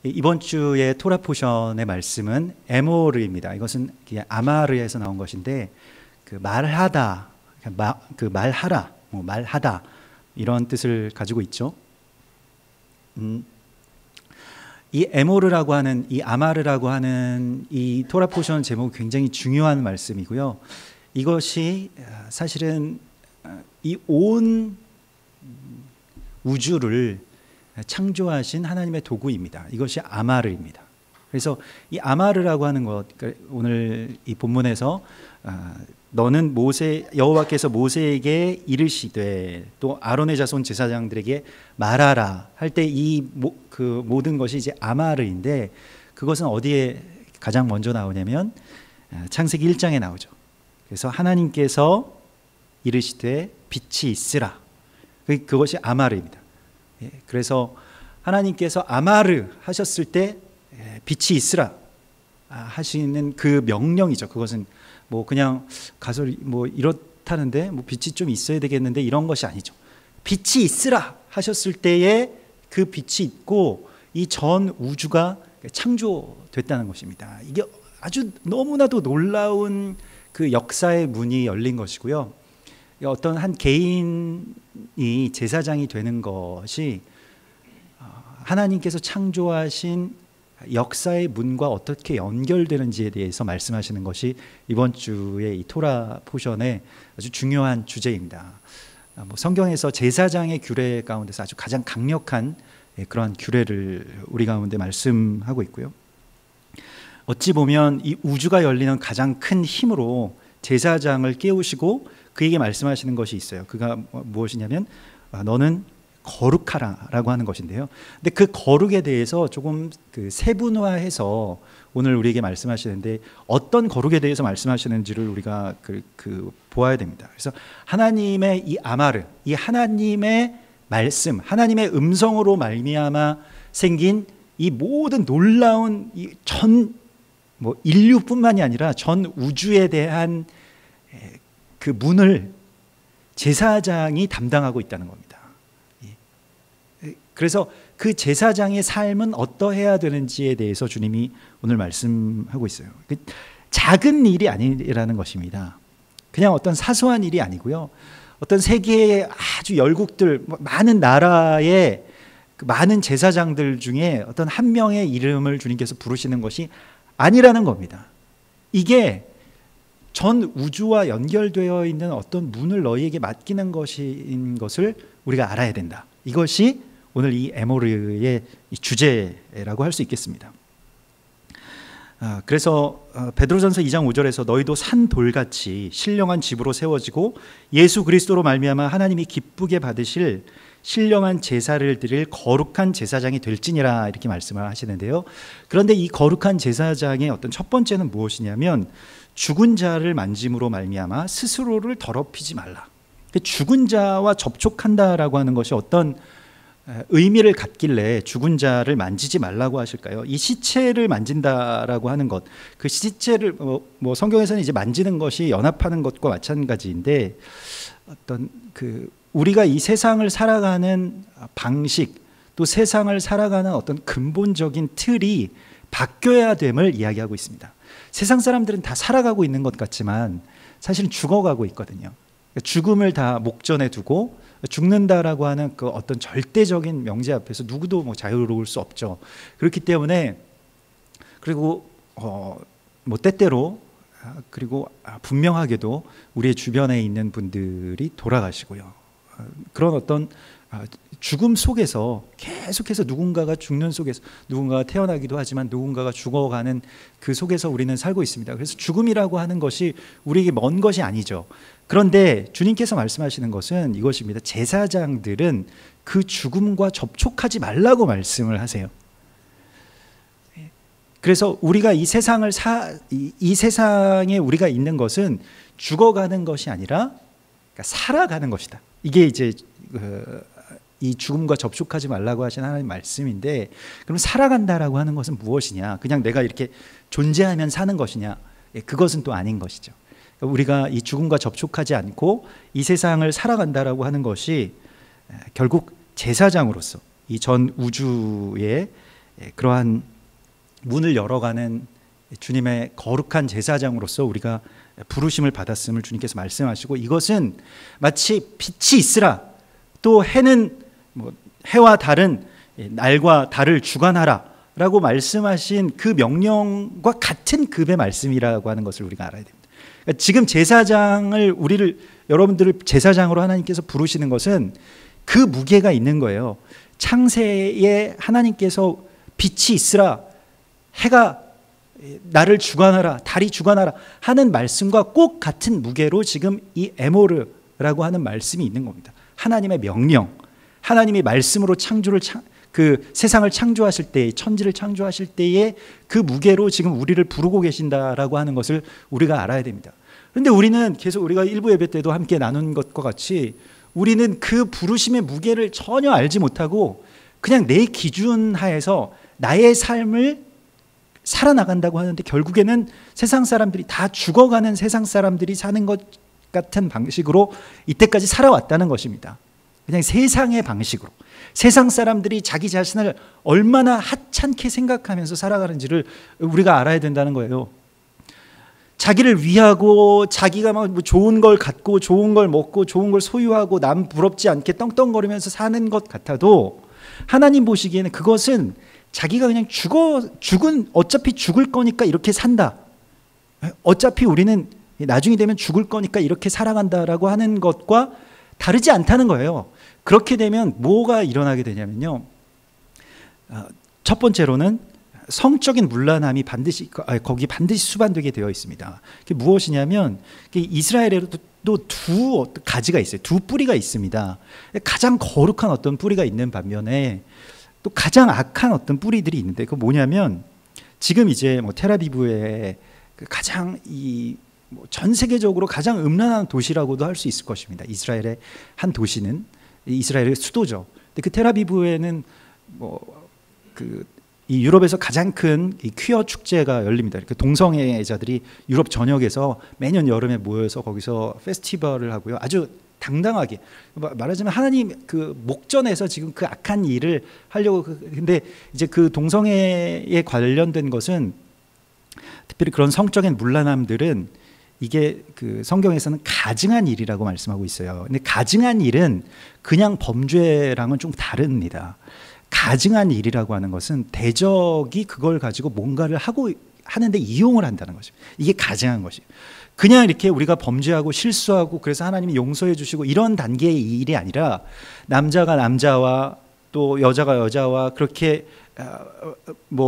이번 주의 토라 포션의 말씀은 에모르입니다. 이것은 아마르에서 나온 것인데 말하다, 말하라, 말하다 이런 뜻을 가지고 있죠. 이 에모르라고 하는, 이 아마르라고 하는 이 토라 포션 제목이 굉장히 중요한 말씀이고요. 이것이 사실은 이 온 우주를 창조하신 하나님의 도구입니다. 이것이 아마르입니다. 그래서 이 아마르라고 하는 것, 오늘 이 본문에서 너는 여호와께서 모세에게 이르시되 또 아론의 자손 제사장들에게 말하라 할 때 이 모든 것이 이제 아마르인데, 그것은 어디에 가장 먼저 나오냐면 창세기 1장에 나오죠. 그래서 하나님께서 이르시되 빛이 있으라, 그것이 아마르입니다. 그래서 하나님께서 아마르 하셨을 때 빛이 있으라 하시는 그 명령이죠. 그것은 그냥 가서 이렇다는데 빛이 좀 있어야 되겠는데 이런 것이 아니죠. 빛이 있으라 하셨을 때에 그 빛이 있고 이 전 우주가 창조됐다는 것입니다. 이게 아주 너무나도 놀라운 그 역사의 문이 열린 것이고요. 어떤 한 개인이 제사장이 되는 것이 하나님께서 창조하신 역사의 문과 어떻게 연결되는지에 대해서 말씀하시는 것이 이번 주의 이 토라 포션의 아주 중요한 주제입니다. 성경에서 제사장의 규례 가운데서 아주 가장 강력한 그러한 규례를 우리 가운데 말씀하고 있고요. 어찌 보면 이 우주가 열리는 가장 큰 힘으로 제사장을 깨우시고 그에게 말씀하시는 것이 있어요. 그가 무엇이냐면 너는 거룩하라 라고 하는 것인데요. 근데 그 거룩에 대해서 조금 세분화해서 오늘 우리에게 말씀하시는데, 어떤 거룩에 대해서 말씀하시는지를 우리가 보아야 됩니다. 그래서 하나님의 이 아마르, 이 하나님의 말씀, 하나님의 음성으로 말미암아 생긴 이 모든 놀라운 전 인류뿐만이 아니라 전 우주에 대한 그 문을 제사장이 담당하고 있다는 겁니다. 그래서 그 제사장의 삶은 어떠해야 되는지에 대해서 주님이 오늘 말씀하고 있어요. 작은 일이 아니라는 것입니다. 그냥 어떤 사소한 일이 아니고요. 어떤 세계의 아주 열국들, 많은 나라의 많은 제사장들 중에 어떤 한 명의 이름을 주님께서 부르시는 것이 아니라는 겁니다. 이게 전 우주와 연결되어 있는 어떤 문을 너희에게 맡기는 것인 것을 우리가 알아야 된다. 이것이 오늘 이 에모르의 주제라고 할 수 있겠습니다. 그래서 베드로전서 2장 5절에서 너희도 산 돌같이 신령한 집으로 세워지고 예수 그리스도로 말미암아 하나님이 기쁘게 받으실 신령한 제사를 드릴 거룩한 제사장이 될지니라, 이렇게 말씀을 하시는데요. 그런데 이 거룩한 제사장의 어떤 첫 번째는 무엇이냐면 죽은 자를 만짐으로 말미암아 스스로를 더럽히지 말라. 죽은 자와 접촉한다라고 하는 것이 어떤 의미를 갖길래 죽은 자를 만지지 말라고 하실까요? 이 시체를 만진다라고 하는 것, 그 시체를 성경에서는 이제 만지는 것이 연합하는 것과 마찬가지인데, 어떤 우리가 이 세상을 살아가는 방식, 또 세상을 살아가는 어떤 근본적인 틀이 바뀌어야 됨을 이야기하고 있습니다. 세상 사람들은 다 살아가고 있는 것 같지만 사실은 죽어가고 있거든요. 죽음을 다 목전에 두고 죽는다라고 하는 그 어떤 절대적인 명제 앞에서 누구도 자유로울 수 없죠. 그렇기 때문에, 그리고 때때로, 그리고 분명하게도 우리의 주변에 있는 분들이 돌아가시고요. 그런 어떤 죽음 속에서 계속해서 누군가가 죽는 속에서 누군가가 태어나기도 하지만 누군가가 죽어가는 그 속에서 우리는 살고 있습니다. 그래서 죽음이라고 하는 것이 우리에게 먼 것이 아니죠. 그런데 주님께서 말씀하시는 것은 이것입니다. 제사장들은 그 죽음과 접촉하지 말라고 말씀을 하세요. 그래서 우리가 이 세상에 우리가 있는 것은 죽어가는 것이 아니라 살아가는 것이다. 이게 이제 이 죽음과 접촉하지 말라고 하신 하나님 말씀인데, 그럼 살아간다라고 하는 것은 무엇이냐? 그냥 내가 이렇게 존재하면 사는 것이냐? 그것은 또 아닌 것이죠. 우리가 이 죽음과 접촉하지 않고 이 세상을 살아간다라고 하는 것이 결국 제사장으로서 이 전 우주의 그러한 문을 열어가는 주님의 거룩한 제사장으로서 우리가 부르심을 받았음을 주님께서 말씀하시고, 이것은 마치 빛이 있으라, 또 해는 해와 달은 날과 달을 주관하라 라고 말씀하신 그 명령과 같은 급의 말씀이라고 하는 것을 우리가 알아야 됩니다. 그러니까 지금 제사장을, 여러분들을 제사장으로 하나님께서 부르시는 것은 그 무게가 있는 거예요. 창세에 하나님께서 빛이 있으라, 해가 나를 주관하라, 달이 주관하라 하는 말씀과 꼭 같은 무게로 지금 이 에모르라고 하는 말씀이 있는 겁니다. 하나님의 명령, 하나님이 말씀으로 그 세상을 창조하실 때, 천지를 창조하실 때의 그 무게로 지금 우리를 부르고 계신다라고 하는 것을 우리가 알아야 됩니다. 그런데 우리는 계속, 우리가 일부 예배 때도 함께 나눈 것과 같이, 우리는 그 부르심의 무게를 전혀 알지 못하고 그냥 내 기준 하에서 나의 삶을 살아나간다고 하는데, 결국에는 세상 사람들이 다 죽어가는 세상 사람들이 사는 것 같은 방식으로 이때까지 살아왔다는 것입니다. 그냥 세상의 방식으로, 세상 사람들이 자기 자신을 얼마나 하찮게 생각하면서 살아가는지를 우리가 알아야 된다는 거예요. 자기를 위하고 자기가 막 좋은 걸 갖고 좋은 걸 먹고 좋은 걸 소유하고 남 부럽지 않게 떵떵거리면서 사는 것 같아도, 하나님 보시기에는 그것은 자기가 그냥 어차피 죽을 거니까 이렇게 산다, 어차피 우리는 나중이 되면 죽을 거니까 이렇게 살아간다라고 하는 것과 다르지 않다는 거예요. 그렇게 되면 뭐가 일어나게 되냐면요, 첫 번째로는 성적인 문란함이 거기 반드시 수반되게 되어 있습니다. 그게 무엇이냐면, 이스라엘에도 두 가지가 있어요. 두 뿌리가 있습니다. 가장 거룩한 어떤 뿌리가 있는 반면에 또 가장 악한 어떤 뿌리들이 있는데, 그 뭐냐면, 지금 이제 텔아비브의 가장 전 세계적으로 가장 음란한 도시라고도 할 수 있을 것입니다. 이스라엘의 한 도시는, 이스라엘의 수도죠. 근데 그 텔아비브에는 이 유럽에서 가장 큰 이 퀴어 축제가 열립니다. 그 동성애자들이 유럽 전역에서 매년 여름에 모여서 거기서 페스티벌을 하고요. 아주 당당하게, 말하자면 하나님 그 목전에서 지금 그 악한 일을 하려고. 근데 이제 그 동성애에 관련된 것은, 특별히 그런 성적인 문란함들은, 이게 그 성경에서는 가증한 일이라고 말씀하고 있어요. 근데 가증한 일은 그냥 범죄랑은 좀 다릅니다. 가증한 일이라고 하는 것은 대적이 그걸 가지고 뭔가를 하는데 이용을 한다는 것입니다. 이게 가증한 것이에요. 그냥 이렇게 우리가 범죄하고 실수하고 그래서 하나님이 용서해 주시고 이런 단계의 일이 아니라, 남자가 남자와 또 여자가 여자와 그렇게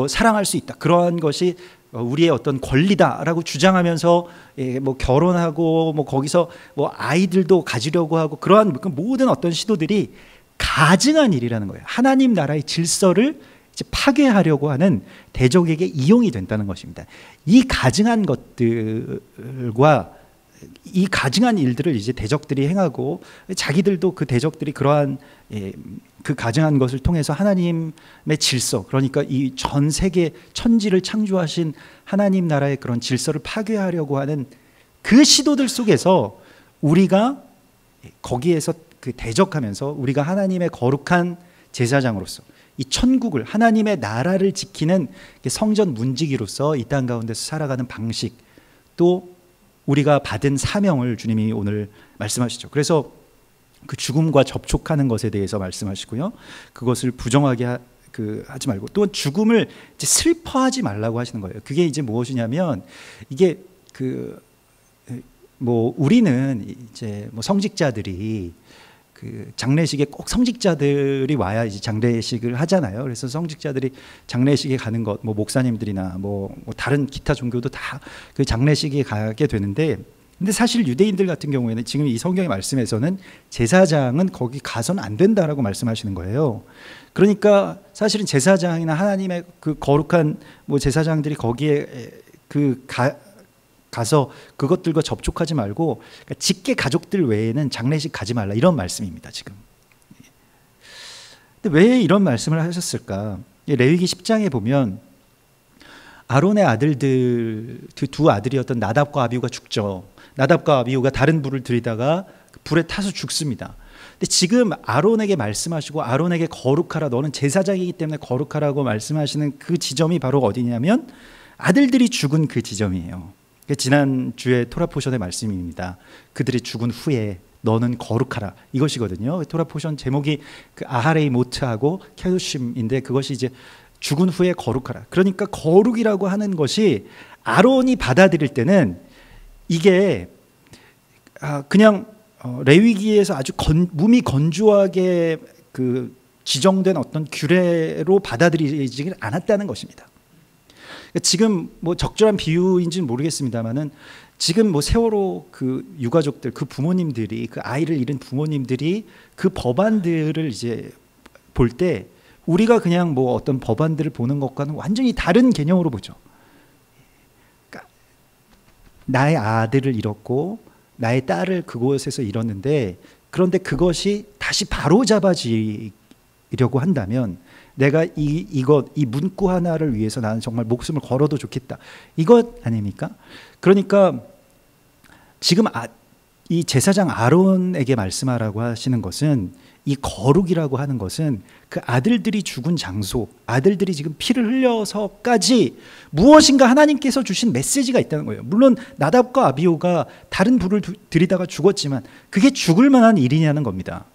사랑할 수 있다, 그러한 것이 우리의 어떤 권리다라고 주장하면서 결혼하고 거기서 아이들도 가지려고 하고, 그러한 모든 어떤 시도들이 가증한 일이라는 거예요. 하나님 나라의 질서를 이제 파괴하려고 하는 대적에게 이용이 된다는 것입니다. 이 가증한 것들과 이 가증한 일들을 이제 대적들이 행하고, 자기들도 그 대적들이 그러한 그 가증한 것을 통해서 하나님의 질서, 그러니까 이 전 세계 천지를 창조하신 하나님 나라의 그런 질서를 파괴하려고 하는 그 시도들 속에서 우리가 거기에서 그 대적하면서, 우리가 하나님의 거룩한 제사장으로서 이 천국을, 하나님의 나라를 지키는 성전 문지기로서 이 땅 가운데서 살아가는 방식, 또 우리가 받은 사명을 주님이 오늘 말씀하시죠. 그래서 그 죽음과 접촉하는 것에 대해서 말씀하시고요, 그것을 부정하게 하지 말고, 또 죽음을 이제 슬퍼하지 말라고 하시는 거예요. 그게 이제 무엇이냐면, 이게 우리는 이제 성직자들이 그 장례식에 꼭 성직자들이 와야 이제 장례식을 하잖아요. 그래서 성직자들이 장례식에 가는 것, 목사님들이나 다른 기타 종교도 다 그 장례식에 가게 되는데, 근데 사실 유대인들 같은 경우에는 지금 이 성경의 말씀에서는 제사장은 거기 가서는 안 된다라고 말씀하시는 거예요. 그러니까 사실은 제사장이나 하나님의 그 거룩한 제사장들이 거기에 가서 그것들과 접촉하지 말고, 그러니까 직계 가족들 외에는 장례식 가지 말라, 이런 말씀입니다 지금. 근데 왜 이런 말씀을 하셨을까? 레위기 10장에 보면 아론의 아들들, 그 두 아들이었던 나답과 아비후가 죽죠. 나답과 아비후가 다른 불을 들이다가 불에 타서 죽습니다. 근데 지금 아론에게 말씀하시고 아론에게 거룩하라, 너는 제사장이기 때문에 거룩하라고 말씀하시는 그 지점이 바로 어디냐면 아들들이 죽은 그 지점이에요. 지난주에 토라 포션의 말씀입니다. 그들이 죽은 후에 너는 거룩하라, 이것이거든요. 토라 포션 제목이 그 아하레이 모트하고 캐두심인데 그것이 이제 죽은 후에 거룩하라. 그러니까 거룩이라고 하는 것이 아론이 받아들일 때는 이게 그냥 레위기에서 아주 몸이 건조하게 그 지정된 어떤 규례로 받아들이지 않았다는 것입니다. 지금 뭐 적절한 비유인지는 모르겠습니다만은 지금 뭐 세월호 그 유가족들, 그 부모님들이, 그 아이를 잃은 부모님들이 그 법안들을 이제 볼 때 우리가 그냥 뭐 어떤 법안들을 보는 것과는 완전히 다른 개념으로 보죠. 그러니까 나의 아들을 잃었고 나의 딸을 그곳에서 잃었는데, 그런데 그것이 다시 바로잡아지려고 한다면 내가 이 문구 하나를 위해서 나는 정말 목숨을 걸어도 좋겠다, 이것 아닙니까? 그러니까 지금 이 제사장 아론에게 말씀하라고 하시는 것은, 이 거룩이라고 하는 것은 그 아들들이 죽은 장소, 아들들이 지금 피를 흘려서까지 무엇인가 하나님께서 주신 메시지가 있다는 거예요. 물론 나답과 아비후가 다른 불을 들이다가 죽었지만 그게 죽을 만한 일이냐는 겁니다.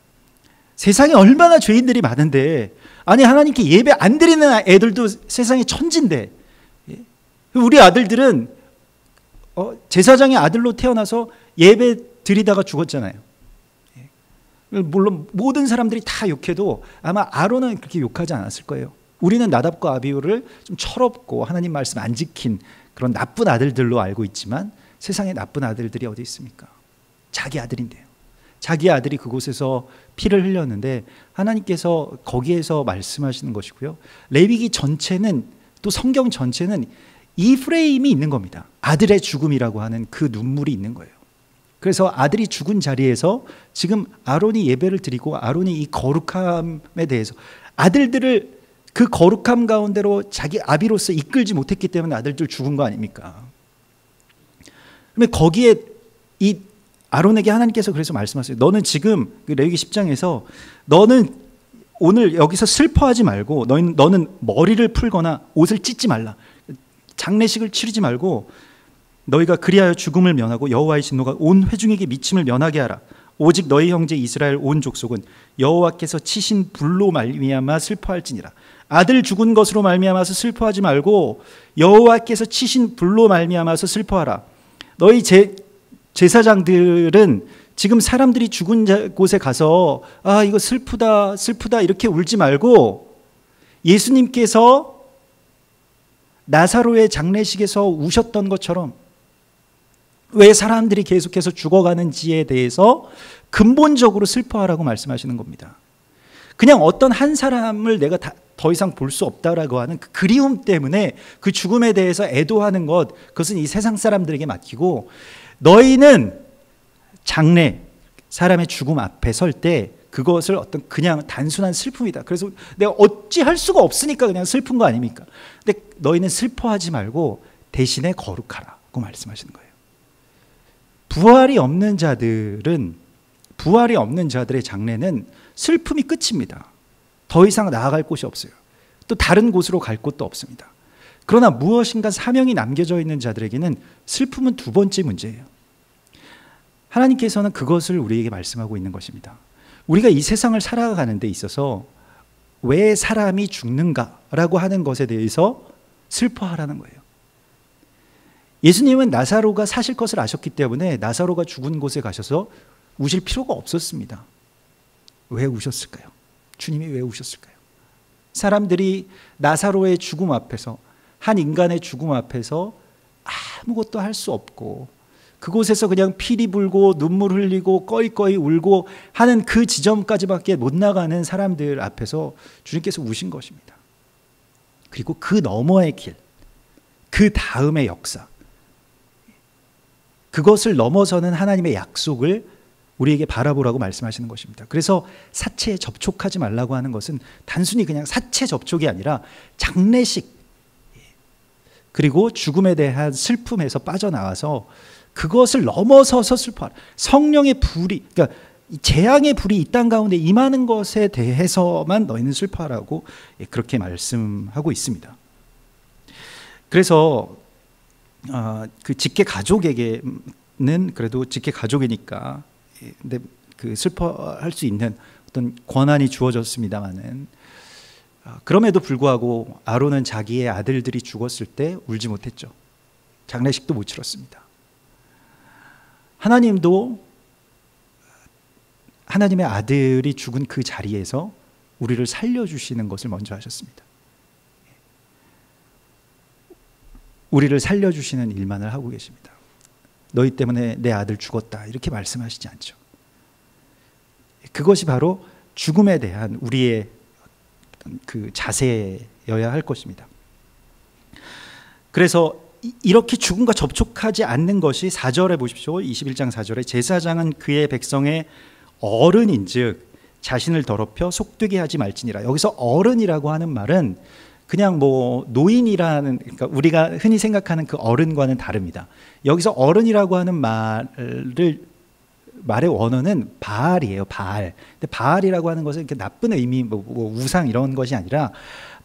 세상에 얼마나 죄인들이 많은데, 아니 하나님께 예배 안 드리는 애들도 세상에 천진데, 우리 아들들은 제사장의 아들로 태어나서 예배 드리다가 죽었잖아요. 물론 모든 사람들이 다 욕해도 아마 아론은 그렇게 욕하지 않았을 거예요. 우리는 나답과 아비후를 좀 철없고 하나님 말씀 안 지킨 그런 나쁜 아들들로 알고 있지만, 세상에 나쁜 아들들이 어디 있습니까? 자기 아들인데요. 자기 아들이 그곳에서 피를 흘렸는데 하나님께서 거기에서 말씀하시는 것이고요. 레위기 전체는, 또 성경 전체는 이 프레임이 있는 겁니다. 아들의 죽음이라고 하는 그 눈물이 있는 거예요. 그래서 아들이 죽은 자리에서 지금 아론이 예배를 드리고, 아론이 이 거룩함에 대해서 아들들을 그 거룩함 가운데로 자기 아비로서 이끌지 못했기 때문에 아들들 죽은 거 아닙니까? 그러면 거기에 이 아론에게 하나님께서 그래서 말씀하세요. 너는 지금 레위기 10장에서 너는 오늘 여기서 슬퍼하지 말고, 너는 머리를 풀거나 옷을 찢지 말라, 장례식을 치르지 말고 너희가 그리하여 죽음을 면하고 여호와의 진노가 온 회중에게 미침을 면하게 하라. 오직 너희 형제 이스라엘 온 족속은 여호와께서 치신 불로 말미암아 슬퍼할지니라. 아들 죽은 것으로 말미암아서 슬퍼하지 말고 여호와께서 치신 불로 말미암아서 슬퍼하라. 너희 제사장들은 지금 사람들이 죽은 곳에 가서 이거 슬프다 슬프다 이렇게 울지 말고, 예수님께서 나사로의 장례식에서 우셨던 것처럼 왜 사람들이 계속해서 죽어가는지에 대해서 근본적으로 슬퍼하라고 말씀하시는 겁니다. 그냥 어떤 한 사람을 내가 더 이상 볼 수 없다라고 하는 그 그리움 때문에 그 죽음에 대해서 애도하는 것, 그것은 이 세상 사람들에게 맡기고, 너희는 장례, 사람의 죽음 앞에 설 때 그것을 어떤 그냥 단순한 슬픔이다, 그래서 내가 어찌할 수가 없으니까 그냥 슬픈 거 아닙니까? 근데 너희는 슬퍼하지 말고 대신에 거룩하라고 말씀하시는 거예요. 부활이 없는 자들의 장례는 슬픔이 끝입니다. 더 이상 나아갈 곳이 없어요. 또 다른 곳으로 갈 곳도 없습니다. 그러나 무엇인가 사명이 남겨져 있는 자들에게는 슬픔은 두 번째 문제예요. 하나님께서는 그것을 우리에게 말씀하고 있는 것입니다. 우리가 이 세상을 살아가는 데 있어서 왜 사람이 죽는가라고 하는 것에 대해서 슬퍼하라는 거예요. 예수님은 나사로가 사실 것을 아셨기 때문에 나사로가 죽은 곳에 가셔서 우실 필요가 없었습니다. 왜 우셨을까요? 주님이 왜 우셨을까요? 사람들이 나사로의 죽음 앞에서, 한 인간의 죽음 앞에서 아무것도 할 수 없고 그곳에서 그냥 피리 불고 눈물 흘리고 꺼이꺼이 울고 하는 그 지점까지밖에 못 나가는 사람들 앞에서 주님께서 우신 것입니다. 그리고 그 너머의 길, 그 다음의 역사, 그것을 넘어서는 하나님의 약속을 우리에게 바라보라고 말씀하시는 것입니다. 그래서 사체에 접촉하지 말라고 하는 것은 단순히 그냥 사체 접촉이 아니라 장례식, 그리고 죽음에 대한 슬픔에서 빠져나와서 그것을 넘어서서 슬퍼하라. 성령의 불이, 그러니까 이 재앙의 불이 이 땅 가운데 임하는 것에 대해서만 너희는 슬퍼하라고 그렇게 말씀하고 있습니다. 그래서 그 직계 가족에게는 그래도 직계 가족이니까 근데 그 슬퍼할 수 있는 어떤 권한이 주어졌습니다마는 그럼에도 불구하고 아론은 자기의 아들들이 죽었을 때 울지 못했죠. 장례식도 못 치렀습니다. 하나님도 하나님의 아들이 죽은 그 자리에서 우리를 살려주시는 것을 먼저 하셨습니다. 우리를 살려주시는 일만을 하고 계십니다. 너희 때문에 내 아들 죽었다 이렇게 말씀하시지 않죠. 그것이 바로 죽음에 대한 우리의 그 자세여야 할 것입니다. 그래서 이렇게 죽음과 접촉하지 않는 것이 4절에 보십시오. 21장 4절에 제사장은 그의 백성의 어른인즉 자신을 더럽혀 속되게 하지 말지니라. 여기서 어른이라고 하는 말은 그냥 뭐 노인이라는, 그러니까 우리가 흔히 생각하는 그 어른과는 다릅니다. 여기서 어른이라고 하는 말의 원어는 바알이에요. 바알. 근데 바알이라고 하는 것은 이렇게 나쁜 의미, 뭐 우상 이런 것이 아니라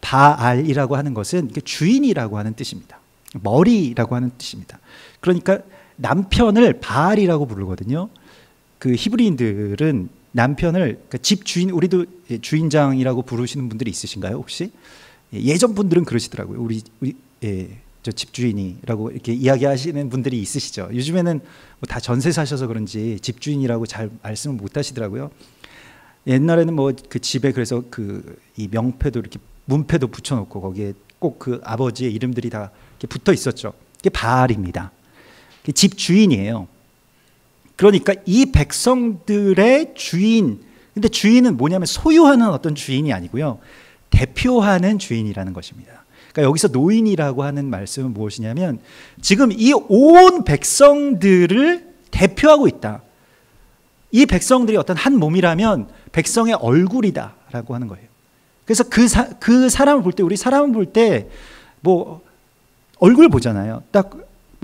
바알이라고 하는 것은 주인이라고 하는 뜻입니다. 머리라고 하는 뜻입니다. 그러니까 남편을 바알이라고 부르거든요. 그 히브리인들은 남편을, 그러니까 집 주인, 우리도 주인장이라고 부르시는 분들이 있으신가요 혹시? 예전 분들은 그러시더라고요. 우리 저 집주인이라고 이렇게 이야기하시는 분들이 있으시죠. 요즘에는 뭐 다 전세 사셔서 그런지 집주인이라고 잘 말씀을 못 하시더라고요. 옛날에는 뭐 그 집에 그래서 그 이 명패도 이렇게 문패도 붙여놓고 거기에 꼭 그 아버지의 이름들이 다 이렇게 붙어 있었죠. 그게 바알입니다. 집 주인이에요. 그러니까 이 백성들의 주인, 근데 주인은 뭐냐면 소유하는 어떤 주인이 아니고요, 대표하는 주인이라는 것입니다. 그러니까 여기서 노인이라고 하는 말씀은 무엇이냐면 지금 이 온 백성들을 대표하고 있다. 이 백성들이 어떤 한 몸이라면 백성의 얼굴이다라고 하는 거예요. 그래서 그 사람을 볼 때, 우리 사람을 볼 때 뭐 얼굴 보잖아요. 딱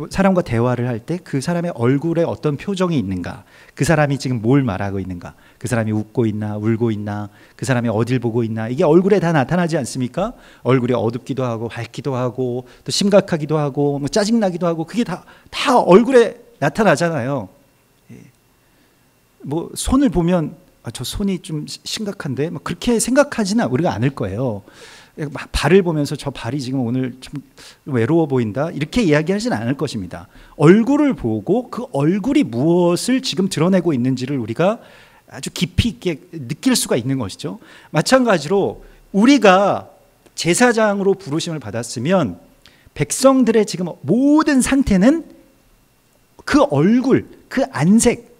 사람과 대화를 할 때 그 사람의 얼굴에 어떤 표정이 있는가, 그 사람이 지금 뭘 말하고 있는가, 그 사람이 웃고 있나 울고 있나, 그 사람이 어딜 보고 있나, 이게 얼굴에 다 나타나지 않습니까? 얼굴이 어둡기도 하고 밝기도 하고 또 심각하기도 하고 뭐 짜증나기도 하고, 그게 다 얼굴에 나타나잖아요. 뭐 손을 보면 저 손이 좀 심각한데 뭐 그렇게 생각하지는 우리가 않을 거예요. 발을 보면서 저 발이 지금 오늘 좀 외로워 보인다 이렇게 이야기하지는 않을 것입니다. 얼굴을 보고 그 얼굴이 무엇을 지금 드러내고 있는지를 우리가 아주 깊이 있게 느낄 수가 있는 것이죠. 마찬가지로 우리가 제사장으로 부르심을 받았으면 백성들의 지금 모든 상태는 그 얼굴, 그 안색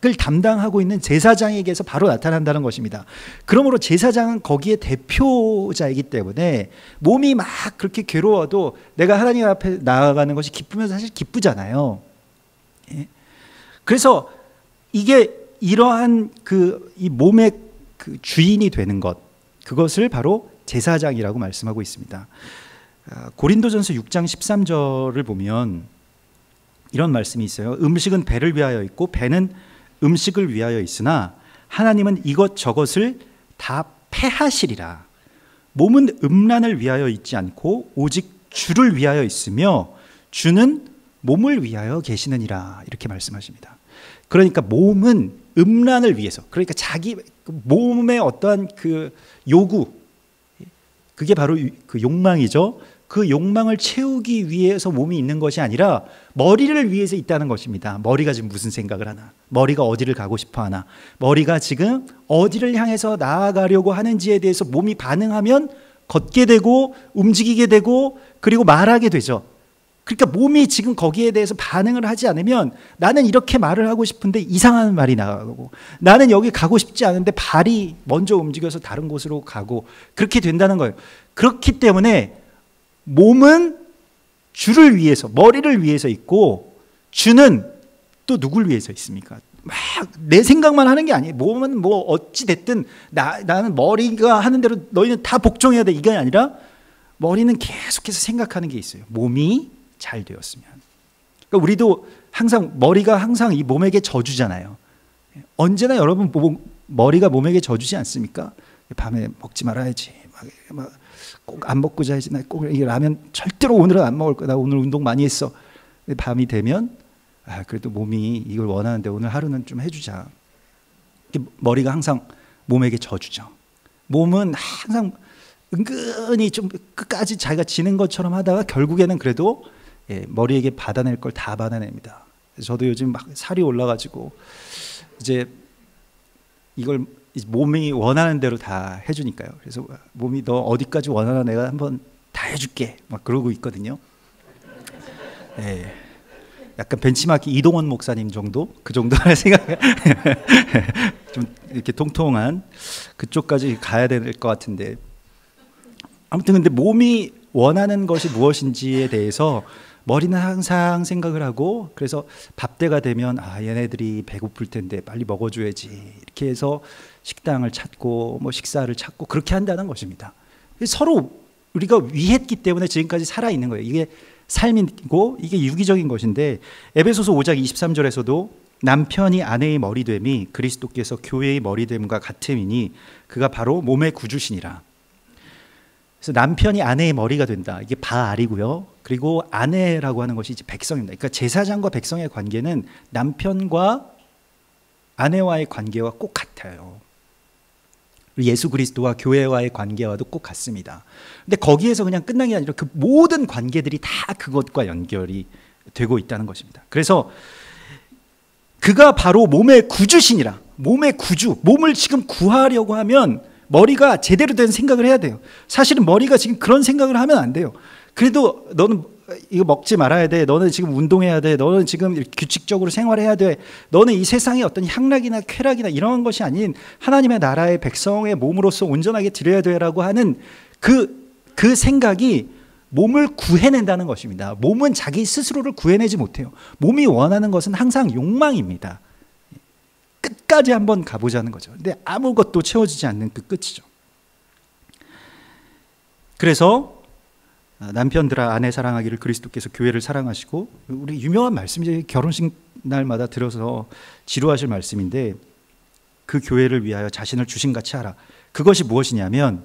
을 담당하고 있는 제사장에게서 바로 나타난다는 것입니다. 그러므로 제사장은 거기에 대표자이기 때문에 몸이 막 그렇게 괴로워도 내가 하나님 앞에 나아가는 것이 기쁘면 사실 기쁘잖아요. 그래서 이게 이러한 이 몸의 그 주인이 되는 것, 그것을 바로 제사장이라고 말씀하고 있습니다. 고린도전서 6장 13절을 보면 이런 말씀이 있어요. 음식은 배를 위하여 있고 배는 음식을 위하여 있으나 하나님은 이것저것을 다 패하시리라. 몸은 음란을 위하여 있지 않고 오직 주를 위하여 있으며 주는 몸을 위하여 계시느니라. 이렇게 말씀하십니다. 그러니까 몸은 음란을 위해서, 그러니까 자기 몸의 어떠한 그 요구, 그게 바로 그 욕망이죠. 그 욕망을 채우기 위해서 몸이 있는 것이 아니라 머리를 위해서 있다는 것입니다. 머리가 지금 무슨 생각을 하나, 머리가 어디를 가고 싶어 하나, 머리가 지금 어디를 향해서 나아가려고 하는지에 대해서 몸이 반응하면 걷게 되고 움직이게 되고 그리고 말하게 되죠. 그러니까 몸이 지금 거기에 대해서 반응을 하지 않으면 나는 이렇게 말을 하고 싶은데 이상한 말이 나가고, 나는 여기 가고 싶지 않은데 발이 먼저 움직여서 다른 곳으로 가고, 그렇게 된다는 거예요. 그렇기 때문에 몸은 주를 위해서, 머리를 위해서 있고, 주는 또 누굴 위해서 있습니까? 막 내 생각만 하는 게 아니에요. 몸은 뭐 어찌 됐든 나는 머리가 하는 대로 너희는 다 복종해야 돼, 이게 아니라 머리는 계속해서 생각하는 게 있어요. 몸이 잘 되었으면. 그러니까 우리도 항상 머리가 항상 이 몸에게 저주잖아요. 언제나 여러분 머리가 몸에게 져주지 않습니까? 밤에 먹지 말아야지, 꼭 안 먹고 자야지, 나 꼭 이 라면 절대로 오늘은 안 먹을 거야, 나 오늘 운동 많이 했어. 밤이 되면 그래도 몸이 이걸 원하는데 오늘 하루는 좀 해주자. 머리가 항상 몸에게 져주죠. 몸은 항상 은근히 좀 끝까지 자기가 지는 것처럼 하다가 결국에는 그래도 머리에게 받아낼 걸 다 받아냅니다. 저도 요즘 막 살이 올라가지고 이제 이걸 몸이 원하는 대로 다 해주니까요. 그래서 몸이 너 어디까지 원하나 내가 한번 다 해줄게 막 그러고 있거든요. 약간 벤치마킹 이동원 목사님 정도, 그 정도 하는 생각. 좀 이렇게 통통한 그쪽까지 가야 될 것 같은데, 아무튼 근데 몸이 원하는 것이 무엇인지에 대해서 머리는 항상 생각을 하고, 그래서 밥때가 되면 얘네들이 배고플 텐데 빨리 먹어줘야지 이렇게 해서 식당을 찾고 뭐 식사를 찾고 그렇게 한다는 것입니다. 서로 우리가 위했기 때문에 지금까지 살아 있는 거예요. 이게 삶이고 이게 유기적인 것인데, 에베소서 5장 23절에서도 남편이 아내의 머리됨이 그리스도께서 교회의 머리됨과 같음이니 그가 바로 몸의 구주시니라. 그래서 남편이 아내의 머리가 된다. 이게 바알이고요. 그리고 아내라고 하는 것이 이제 백성입니다. 그러니까 제사장과 백성의 관계는 남편과 아내와의 관계와 꼭 같아요. 예수 그리스도와 교회와의 관계와도 꼭 같습니다. 근데 거기에서 그냥 끝난 게 아니라 그 모든 관계들이 다 그것과 연결이 되고 있다는 것입니다. 그래서 그가 바로 몸의 구주시니라. 몸의 구주. 몸을 지금 구하려고 하면 머리가 제대로 된 생각을 해야 돼요. 사실은 머리가 지금 그런 생각을 하면 안 돼요. 그래도 너는 이거 먹지 말아야 돼, 너는 지금 운동해야 돼, 너는 지금 규칙적으로 생활해야 돼, 너는 이 세상의 어떤 향락이나 쾌락이나 이런 것이 아닌 하나님의 나라의 백성의 몸으로서 온전하게 드려야 되라고 하는 그 생각이 몸을 구해낸다는 것입니다. 몸은 자기 스스로를 구해내지 못해요. 몸이 원하는 것은 항상 욕망입니다. 끝까지 한번 가보자는 거죠. 근데 아무것도 채워지지 않는 그 끝이죠. 그래서 남편들아 아내 사랑하기를 그리스도께서 교회를 사랑하시고, 우리 유명한 말씀이죠. 결혼식 날마다 들어서 지루하실 말씀인데, 그 교회를 위하여 자신을 주신같이 하라. 그것이 무엇이냐면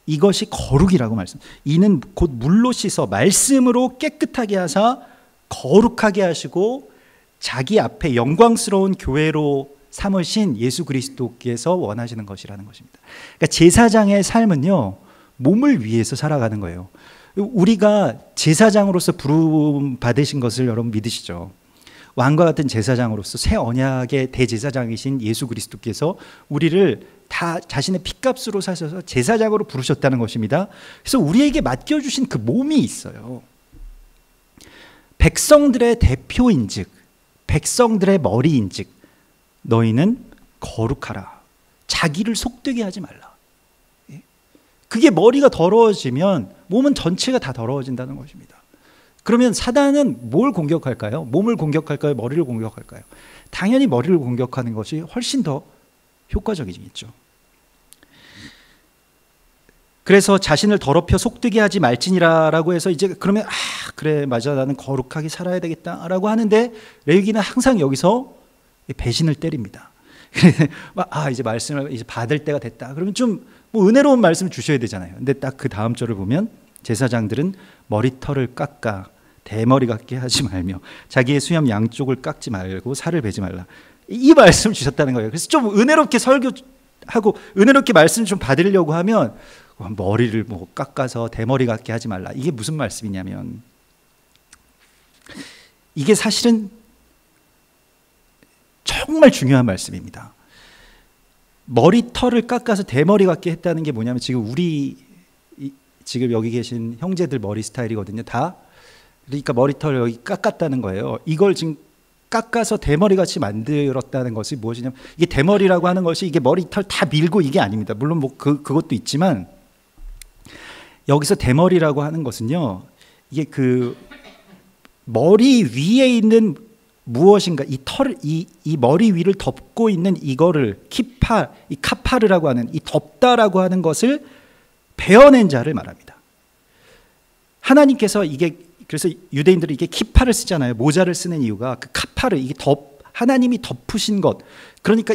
이것이 거룩이라고 말씀. 이는 곧 물로 씻어 말씀으로 깨끗하게 하사 거룩하게 하시고 자기 앞에 영광스러운 교회로 삼으신 예수 그리스도께서 원하시는 것이라는 것입니다. 그러니까 제사장의 삶은요, 몸을 위해서 살아가는 거예요. 우리가 제사장으로서 부름 받으신 것을 여러분 믿으시죠? 왕과 같은 제사장으로서 새 언약의 대제사장이신 예수 그리스도께서 우리를 다 자신의 핏값으로 사셔서 제사장으로 부르셨다는 것입니다. 그래서 우리에게 맡겨주신 그 몸이 있어요. 백성들의 대표인즉, 백성들의 머리인즉 너희는 거룩하라. 자기를 속되게 하지 말라. 그게 머리가 더러워지면 몸은 전체가 다 더러워진다는 것입니다. 그러면 사단은 뭘 공격할까요? 몸을 공격할까요? 머리를 공격할까요? 당연히 머리를 공격하는 것이 훨씬 더 효과적이겠죠. 그래서 자신을 더럽혀 속되게 하지 말지니라라고 해서 이제 그러면 그래 맞아 나는 거룩하게 살아야 되겠다라고 하는데, 레위기는 항상 여기서 배신을 때립니다. 이제 말씀을 이제 받을 때가 됐다. 그러면 좀 뭐 은혜로운 말씀을 주셔야 되잖아요. 근데 딱 그 다음 절을 보면 제사장들은 머리털을 깎아 대머리 같게 하지 말며 자기의 수염 양쪽을 깎지 말고 살을 베지 말라. 이 말씀을 주셨다는 거예요. 그래서 좀 은혜롭게 설교하고 은혜롭게 말씀 좀 받으려고 하면 머리를 뭐 깎아서 대머리 같게 하지 말라. 이게 무슨 말씀이냐면, 이게 사실은 정말 중요한 말씀입니다. 머리털을 깎아서 대머리 같게 했다는 게 뭐냐면, 지금 여기 계신 형제들 머리 스타일이거든요. 다. 그러니까 머리털 여기 깎았다는 거예요. 이걸 지금 깎아서 대머리 같이 만들었다는 것이 무엇이냐면, 이게 대머리라고 하는 것이 이게 머리털 다 밀고 이게 아닙니다. 물론 뭐 그것도 있지만, 여기서 대머리라고 하는 것은요, 이게 그 머리 위에 있는 무엇인가, 이 머리 위를 덮고 있는 이거를 이 카파르라고 하는 이 덮다라고 하는 것을 베어낸 자를 말합니다. 하나님께서 그래서 유대인들이 이게 키파를 쓰잖아요. 모자를 쓰는 이유가 그 카파르, 이게 하나님이 덮으신 것. 그러니까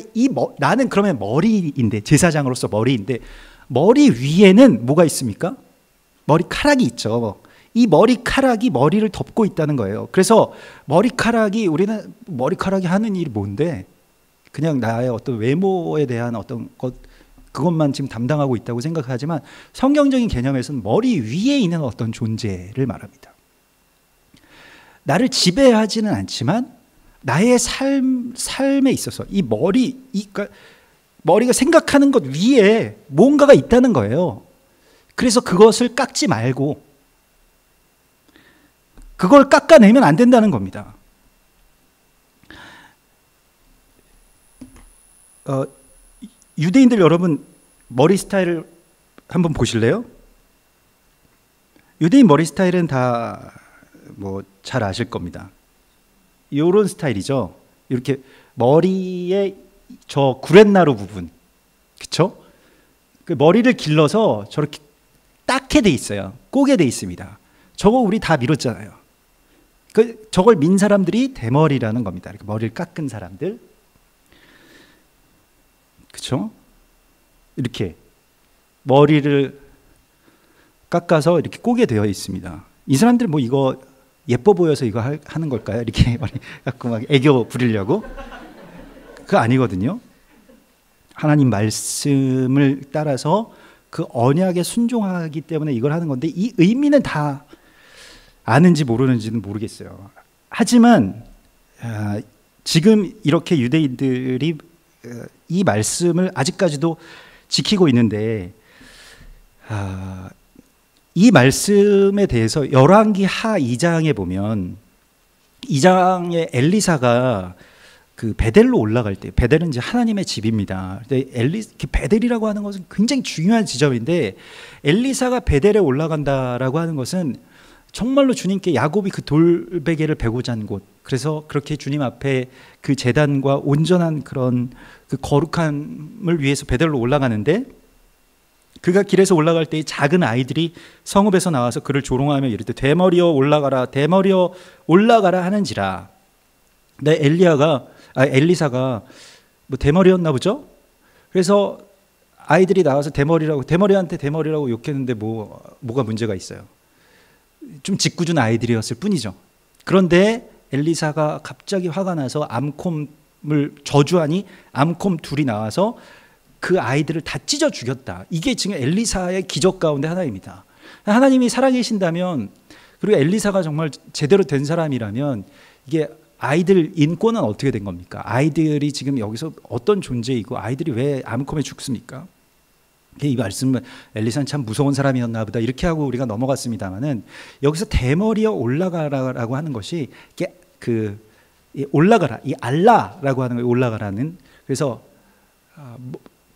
나는 그러면 머리인데, 제사장으로서 머리인데, 머리 위에는 뭐가 있습니까? 머리카락이 있죠. 이 머리카락이 머리를 덮고 있다는 거예요. 그래서 우리는 머리카락이 하는 일이 뭔데? 그냥 나의 어떤 외모에 대한 어떤 것, 그것만 지금 담당하고 있다고 생각하지만 성경적인 개념에서는 머리 위에 있는 어떤 존재를 말합니다. 나를 지배하지는 않지만 나의 삶에 있어서 이 그러니까 머리가 생각하는 것 위에 뭔가가 있다는 거예요. 그래서 그것을 깎지 말고 그걸 깎아내면 안 된다는 겁니다. 유대인들 여러분 머리 스타일을 한번 보실래요? 유대인 머리 스타일은 다 뭐 잘 아실 겁니다. 이런 스타일이죠. 이렇게 머리에 저 구렛나루 부분, 그렇죠? 그 머리를 길러서 저렇게 닦게 돼 있어요. 꼬게 돼 있습니다. 저거 우리 다 미뤘잖아요. 저걸 민 사람들이 대머리라는 겁니다. 이렇게 머리를 깎은 사람들, 그렇죠? 이렇게 머리를 깎아서 이렇게 꼬게 되어 있습니다. 이 사람들 뭐 이거 예뻐 보여서 이거 하는 걸까요? 이렇게 머리 깎고 막 애교 부리려고? 그거 아니거든요. 하나님 말씀을 따라서 그 언약에 순종하기 때문에 이걸 하는 건데, 이 의미는 다 아는지 모르는지는 모르겠어요. 하지만 지금 이렇게 유대인들이 이 말씀을 아직까지도 지키고 있는데, 이 말씀에 대해서 열왕기 하 2장에 보면 2장에 엘리사가 그 베델로 올라갈 때, 베델은 이제 하나님의 집입니다. 근데 베델이라고 하는 것은 굉장히 중요한 지점인데, 엘리사가 베델에 올라간다라고 하는 것은 정말로 주님께 야곱이 그 돌베개를 베고 잔 곳, 그래서 그렇게 주님 앞에 그 제단과 온전한 그런 그 거룩함을 위해서 베델로 올라가는데, 그가 길에서 올라갈 때 작은 아이들이 성읍에서 나와서 그를 조롱하며 이럴 때 대머리여 올라가라, 대머리여 올라가라 하는지라. 근데 엘리사가 뭐 대머리였나 보죠. 그래서 아이들이 나와서 대머리한테 대머리라고 욕했는데 뭐가 문제가 있어요. 좀 짓궂은 아이들이었을 뿐이죠. 그런데 엘리사가 갑자기 화가 나서 암콤을 저주하니 암콤 둘이 나와서 그 아이들을 다 찢어 죽였다. 이게 지금 엘리사의 기적 가운데 하나입니다. 하나님이 살아계신다면, 그리고 엘리사가 정말 제대로 된 사람이라면, 이게 아이들 인권은 어떻게 된 겁니까? 아이들이 지금 여기서 어떤 존재이고 아이들이 왜 암콤에 죽습니까? 이 말씀은 엘리사는 참 무서운 사람이었나 보다 이렇게 하고 우리가 넘어갔습니다만은, 여기서 대머리에 올라가라고 하는 것이 올라가라, 이 알라라고 하는 거예요. 올라가라는, 그래서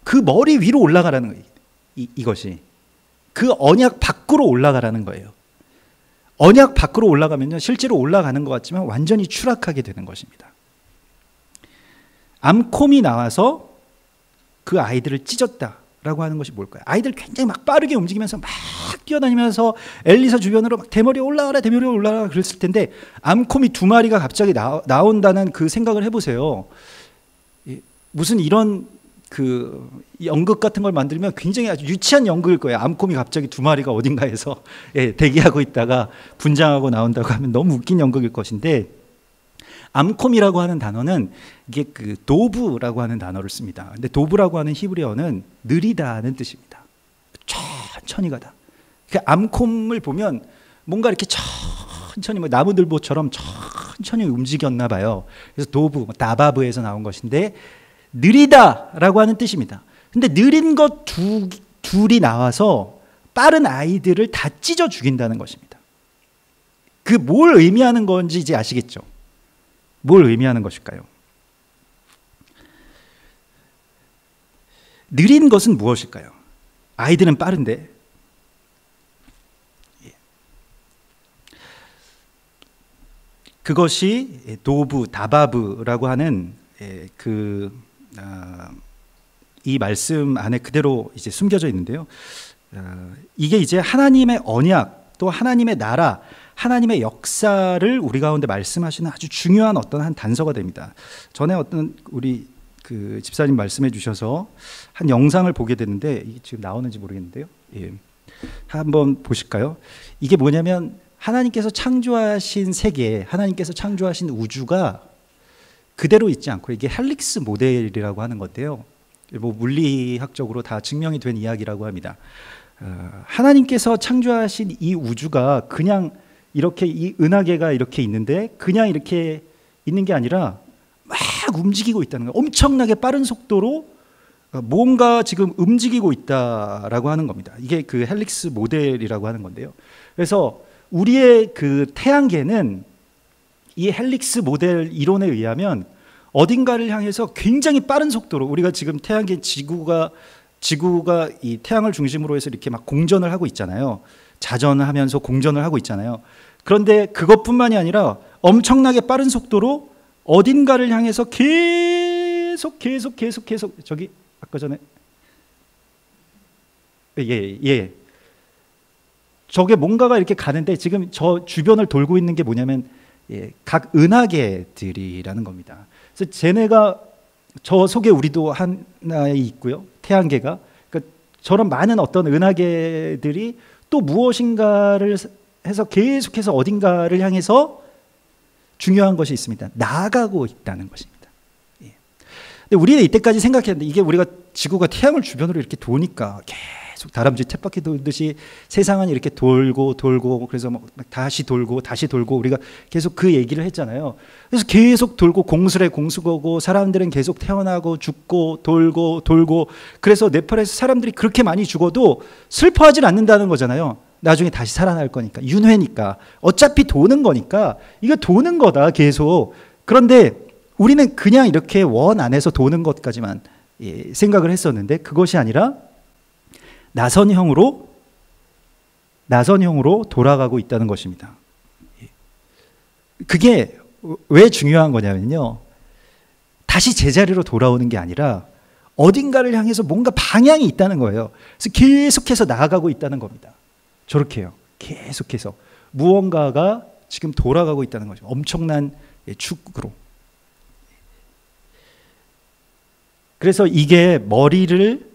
그 머리 위로 올라가라는 거예요. 이것이 그 언약 밖으로 올라가라는 거예요. 언약 밖으로 올라가면요, 실제로 올라가는 것 같지만 완전히 추락하게 되는 것입니다. 암콤이 나와서 그 아이들을 찢었다라고 하는 것이 뭘까요? 아이들 굉장히 막 빠르게 움직이면서 막 뛰어다니면서 엘리사 주변으로 막 대머리에 올라가라, 대머리에 올라가라 그랬을 텐데, 암콤이 2마리가 갑자기 나온다는 그 생각을 해보세요. 무슨 이런 그 연극 같은 걸 만들면 굉장히 아주 유치한 연극일 거예요. 암콤이 갑자기 2마리가 어딘가에서 대기하고 있다가 분장하고 나온다고 하면 너무 웃긴 연극일 것인데, 암콤이라고 하는 단어는 이게 그 도브라고 하는 단어를 씁니다. 근데 도브라고 하는 히브리어는 느리다는 뜻입니다. 천천히 가다. 그 암콤을 보면 뭔가 이렇게 천천히 뭐 나무늘보처럼 천천히 움직였나 봐요. 그래서 도브, 다바브에서 나온 것인데 느리다라고 하는 뜻입니다. 근데 느린 것 둘이 나와서 빠른 아이들을 다 찢어 죽인다는 것입니다. 그 뭘 의미하는 건지 이제 아시겠죠? 뭘 의미하는 것일까요? 느린 것은 무엇일까요? 아이들은 빠른데. 그것이 도브, 다바브라고 하는 이 말씀 안에 그대로 이제 숨겨져 있는데요. 이게 이제 하나님의 언약, 또 하나님의 나라, 하나님의 역사를 우리 가운데 말씀하시는 아주 중요한 어떤 한 단서가 됩니다. 전에 어떤 우리 그 집사님 말씀해 주셔서 한 영상을 보게 됐는데 이게 지금 나오는지 모르겠는데요. 예. 한번 보실까요? 이게 뭐냐면 하나님께서 창조하신 세계, 하나님께서 창조하신 우주가 그대로 있지 않고 이게 헬릭스 모델이라고 하는 건데요. 뭐 물리학적으로 다 증명이 된 이야기라고 합니다. 하나님께서 창조하신 이 우주가 그냥 이렇게 이 은하계가 이렇게 있는데 그냥 이렇게 있는 게 아니라 막 움직이고 있다는 거예요. 엄청나게 빠른 속도로 뭔가 지금 움직이고 있다라고 하는 겁니다. 이게 그 헬릭스 모델이라고 하는 건데요. 그래서 우리의 그 태양계는 이 헬릭스 모델 이론에 의하면 어딘가를 향해서 굉장히 빠른 속도로 우리가 지금 태양계 지구가 이 태양을 중심으로 해서 이렇게 막 공전을 하고 있잖아요. 자전을 하면서 공전을 하고 있잖아요. 그런데 그것뿐만이 아니라 엄청나게 빠른 속도로 어딘가를 향해서 계속 저기 아까 전에 예. 저게 뭔가가 이렇게 가는데 지금 저 주변을 돌고 있는 게 뭐냐면 각 은하계들이라는 겁니다. 그래서 쟤네가 저 속에 우리도 하나에 있고요. 태양계가 그러니까 저런 많은 어떤 은하계들이 또 무엇인가를 해서 계속해서 어딘가를 향해서 중요한 것이 있습니다. 나아가고 있다는 것입니다. 예. 근데 우리는 이때까지 생각했는데 이게 우리가 지구가 태양을 주변으로 이렇게 도니까 계속 다람쥐 쳇바퀴 돌듯이 세상은 이렇게 돌고 그래서 뭐 다시 돌고 우리가 계속 그 얘기를 했잖아요. 그래서 계속 돌고 공술에 공수거고 사람들은 계속 태어나고 죽고 돌고 그래서 네팔에서 사람들이 그렇게 많이 죽어도 슬퍼하진 않는다는 거잖아요. 나중에 다시 살아날 거니까 윤회니까 어차피 도는 거니까 이거 도는 거다 계속. 그런데 우리는 그냥 이렇게 원 안에서 도는 것까지만 생각을 했었는데 그것이 아니라 나선형으로 돌아가고 있다는 것입니다. 그게 왜 중요한 거냐면요. 다시 제자리로 돌아오는 게 아니라 어딘가를 향해서 뭔가 방향이 있다는 거예요. 그래서 계속해서 나아가고 있다는 겁니다. 저렇게요. 계속해서 무언가가 지금 돌아가고 있다는 거죠. 엄청난 축으로. 그래서 이게 머리를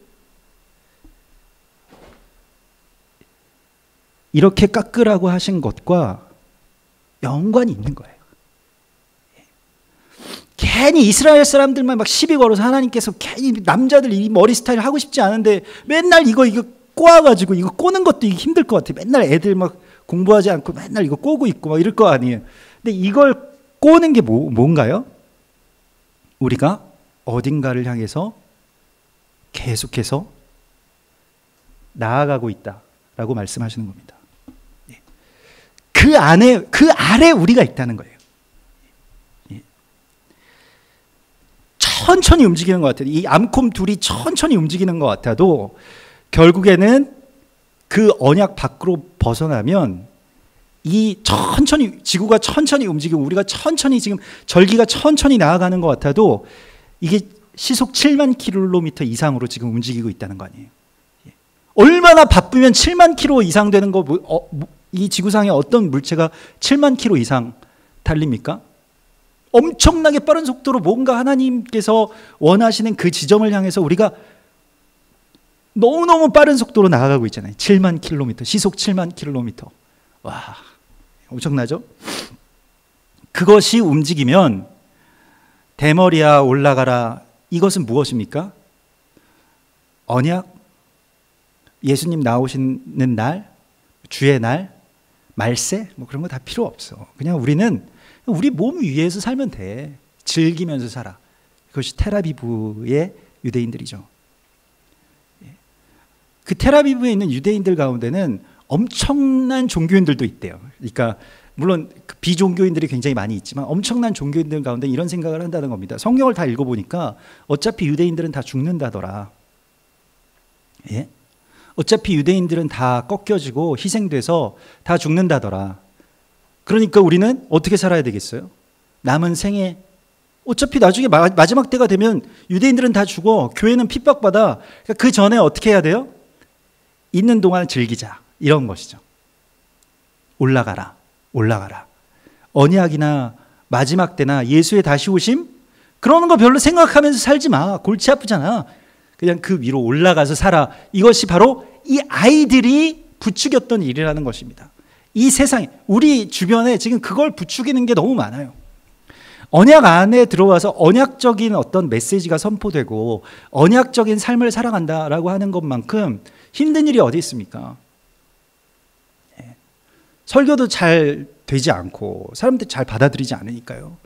이렇게 깎으라고 하신 것과 연관이 있는 거예요. 괜히 이스라엘 사람들만 막 시비 걸어서 하나님께서 괜히 남자들 이 머리 스타일 하고 싶지 않은데 맨날 이거 꼬아가지고 이거 꼬는 것도 힘들 것 같아요. 맨날 애들 막 공부하지 않고 맨날 이거 꼬고 있고 막 이럴 거 아니에요. 근데 이걸 꼬는 게 뭔가요? 우리가 어딘가를 향해서 계속해서 나아가고 있다라고 말씀하시는 겁니다. 그 아래 우리가 있다는 거예요. 천천히 움직이는 것 같아요. 이 암콤 둘이 천천히 움직이는 것 같아도 결국에는 그 언약 밖으로 벗어나면 이 천천히 지구가 천천히 움직이고 우리가 천천히 지금 절기가 천천히 나아가는 것 같아도 이게 시속 7만 킬로미터 이상으로 지금 움직이고 있다는 거 아니에요. 얼마나 바쁘면 7만 킬로 이상 되는 거 이 지구상에 어떤 물체가 7만 킬로 이상 달립니까? 엄청나게 빠른 속도로 뭔가 하나님께서 원하시는 그 지점을 향해서 우리가 너무너무 빠른 속도로 나아가고 있잖아요. 7만 킬로미터, 시속 7만 킬로미터. 와, 엄청나죠? 그것이 움직이면 대머리야 올라가라. 이것은 무엇입니까? 언약? 예수님 나오시는 날? 주의 날? 말세? 뭐 그런 거 다 필요 없어. 그냥 우리는 우리 몸 위에서 살면 돼. 즐기면서 살아. 그것이 텔아비브의 유대인들이죠. 그 텔아비브에 있는 유대인들 가운데는 엄청난 종교인들도 있대요. 그러니까 물론 비종교인들이 굉장히 많이 있지만 엄청난 종교인들 가운데 이런 생각을 한다는 겁니다. 성경을 다 읽어보니까 어차피 유대인들은 다 죽는다더라. 예? 어차피 유대인들은 다 꺾여지고 희생돼서 다 죽는다더라. 그러니까 우리는 어떻게 살아야 되겠어요? 남은 생에 어차피 나중에 마지막 때가 되면 유대인들은 다 죽어. 교회는 핍박받아. 그러니까 그 전에 어떻게 해야 돼요? 있는 동안 즐기자. 이런 것이죠. 올라가라. 올라가라. 언약이나 마지막 때나 예수의 다시 오심 그러는 거 별로 생각하면서 살지 마. 골치 아프잖아. 그냥 그 위로 올라가서 살아. 이것이 바로 이 아이들이 부추겼던 일이라는 것입니다. 이 세상에 우리 주변에 지금 그걸 부추기는 게 너무 많아요. 언약 안에 들어와서 언약적인 어떤 메시지가 선포되고 언약적인 삶을 살아간다라고 하는 것만큼 힘든 일이 어디 있습니까? 설교도 잘 되지 않고 사람들이 잘 받아들이지 않으니까요.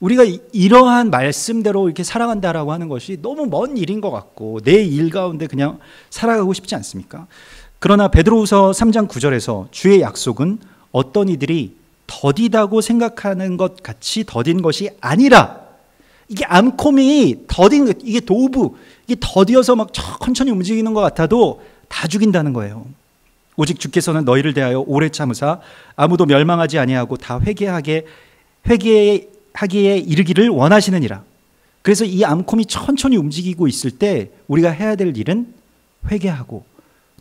우리가 이러한 말씀대로 이렇게 살아간다라고 하는 것이 너무 먼 일인 것 같고 내 일 가운데 그냥 살아가고 싶지 않습니까? 그러나 베드로후서 3장 9절에서 주의 약속은 어떤 이들이 더디다고 생각하는 것 같이 더딘 것이 아니라, 이게 암콤이 더딘, 이게 도부, 이게 더디어서 막 천천히 움직이는 것 같아도 다 죽인다는 거예요. 오직 주께서는 너희를 대하여 오래 참으사 아무도 멸망하지 아니하고 다 회개하기에 이르기를 원하시느니라. 그래서 이 암콤이 천천히 움직이고 있을 때 우리가 해야 될 일은 회개하고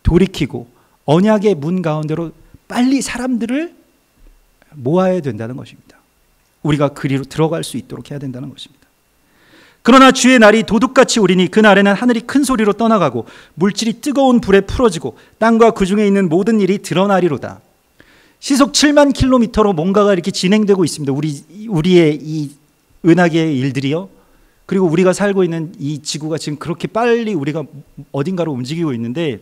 돌이키고 언약의 문 가운데로 빨리 사람들을 모아야 된다는 것입니다. 우리가 그리로 들어갈 수 있도록 해야 된다는 것입니다. 그러나 주의 날이 도둑같이 오리니 그 날에는 하늘이 큰 소리로 떠나가고 물질이 뜨거운 불에 풀어지고 땅과 그 중에 있는 모든 일이 드러나리로다. 시속 7만 킬로미터로 뭔가가 이렇게 진행되고 있습니다. 우리의 이 은하계의 일들이요. 그리고 우리가 살고 있는 이 지구가 지금 그렇게 빨리 우리가 어딘가로 움직이고 있는데,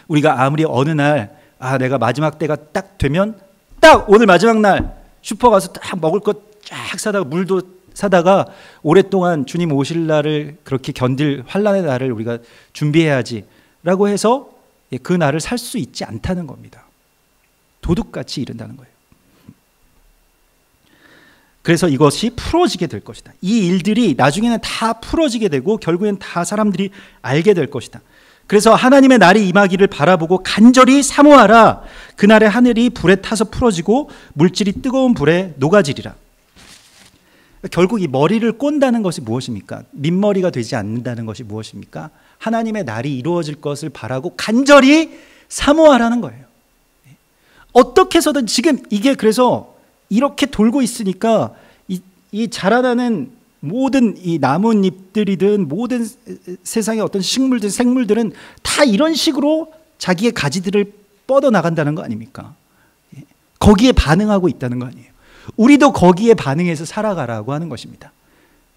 우리가 아무리 어느 날 내가 마지막 때가 딱 되면 딱 오늘 마지막 날 슈퍼 가서 딱 먹을 것 쫙 사다가 물도 사다가 오랫동안 주님 오실 날을 그렇게 견딜 환난의 날을 우리가 준비해야지 라고 해서 그 날을 살 수 있지 않다는 겁니다. 도둑같이 이른다는 거예요. 그래서 이것이 풀어지게 될 것이다. 이 일들이 나중에는 다 풀어지게 되고 결국엔 다 사람들이 알게 될 것이다. 그래서 하나님의 날이 임하기를 바라보고 간절히 사모하라. 그날에 하늘이 불에 타서 풀어지고 물질이 뜨거운 불에 녹아지리라. 결국 이 머리를 꼰다는 것이 무엇입니까? 민머리가 되지 않는다는 것이 무엇입니까? 하나님의 날이 이루어질 것을 바라고 간절히 사모하라는 거예요. 어떻게 해서든 지금 이게 그래서 이렇게 돌고 있으니까 이 자라나는 모든 이 나뭇잎들이든 모든 세상의 어떤 식물들, 생물들은 다 이런 식으로 자기의 가지들을 뻗어나간다는 거 아닙니까? 거기에 반응하고 있다는 거 아니에요. 우리도 거기에 반응해서 살아가라고 하는 것입니다.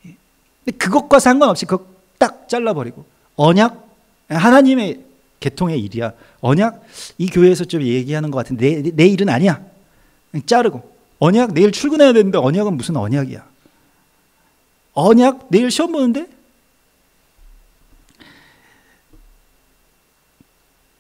근데 그것과 상관없이 그거 딱 잘라버리고 언약, 하나님의 계통의 일이야. 언약, 이 교회에서 좀 얘기하는 것 같은데 내 일은 아니야. 자르고 언약, 내일 출근해야 되는데 언약은 무슨 언약이야. 언약, 내일 시험 보는데?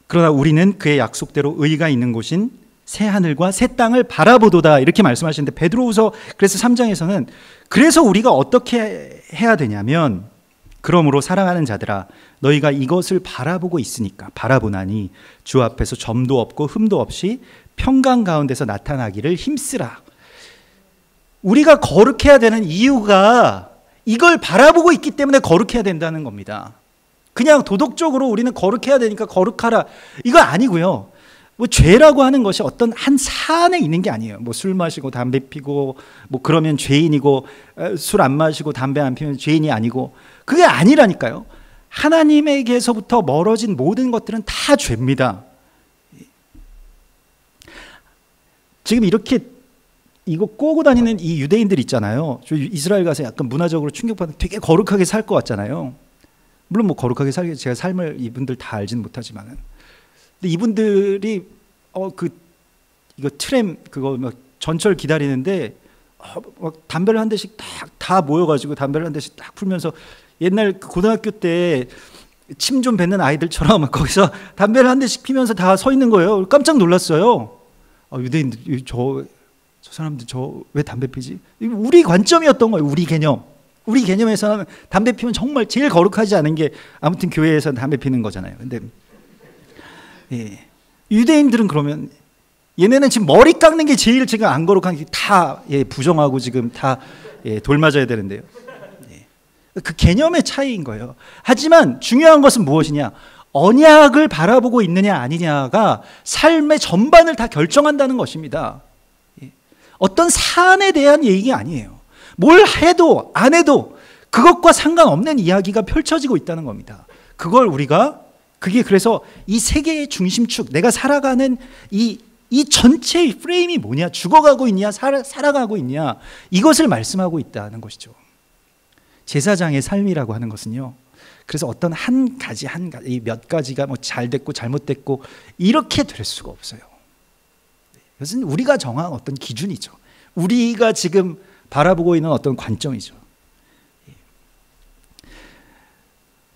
그러나 우리는 그의 약속대로 의가 있는 곳인 새 하늘과 새 땅을 바라보도다, 이렇게 말씀하시는데 베드로후서 그래서 3장에서는 그래서 우리가 어떻게 해야 되냐면, 그러므로 사랑하는 자들아 너희가 이것을 바라보고 있으니까 바라보나니 주 앞에서 점도 없고 흠도 없이 평강 가운데서 나타나기를 힘쓰라. 우리가 거룩해야 되는 이유가 이걸 바라보고 있기 때문에 거룩해야 된다는 겁니다. 그냥 도덕적으로 우리는 거룩해야 되니까 거룩하라, 이거 아니고요. 뭐 죄라고 하는 것이 어떤 한 사안에 있는 게 아니에요. 뭐 술 마시고 담배 피고 뭐 그러면 죄인이고, 술 안 마시고 담배 안 피우면 죄인이 아니고, 그게 아니라니까요. 하나님에게서부터 멀어진 모든 것들은 다 죄입니다. 지금 이렇게 이거 꼬고 다니는 이 유대인들 있잖아요. 저 이스라엘 가서 약간 문화적으로 충격받는, 되게 거룩하게 살 것 같잖아요. 물론 뭐 거룩하게 살기, 제가 삶을 이분들 다 알지는 못하지만은, 근데 이분들이 이거 트램 그거 막 전철 기다리는데 막 담배를 한 대씩 다 모여가지고 담배를 한 대씩 딱 풀면서, 옛날 고등학교 때 침 좀 뱉는 아이들처럼 거기서 담배를 한 대씩 피면서 다 서 있는 거예요. 깜짝 놀랐어요. 유대인들, 저 사람들 왜 담배 피지? 우리 관점이었던 거예요. 우리 개념. 우리 개념에서는 담배 피면 정말 제일 거룩하지 않은 게 아무튼 교회에서는 담배 피는 거잖아요. 근데 유대인들은 그러면 얘네는 지금 머리 깎는 게 제일 지금 안 거룩한 게 다 부정하고 지금 다 돌맞아야 되는데요. 그 개념의 차이인 거예요. 하지만 중요한 것은 무엇이냐? 언약을 바라보고 있느냐 아니냐가 삶의 전반을 다 결정한다는 것입니다. 어떤 사안에 대한 얘기가 아니에요. 뭘 해도 안 해도 그것과 상관없는 이야기가 펼쳐지고 있다는 겁니다. 그걸 우리가 그래서 이 세계의 중심축, 내가 살아가는 이 전체의 프레임이 뭐냐, 죽어가고 있냐, 살아가고 있냐, 이것을 말씀하고 있다는 것이죠. 제사장의 삶이라고 하는 것은요, 그래서 어떤 한 가지 몇 가지가 뭐 잘 됐고 잘못됐고 이렇게 될 수가 없어요. 이것은 우리가 정한 어떤 기준이죠. 우리가 지금 바라보고 있는 어떤 관점이죠.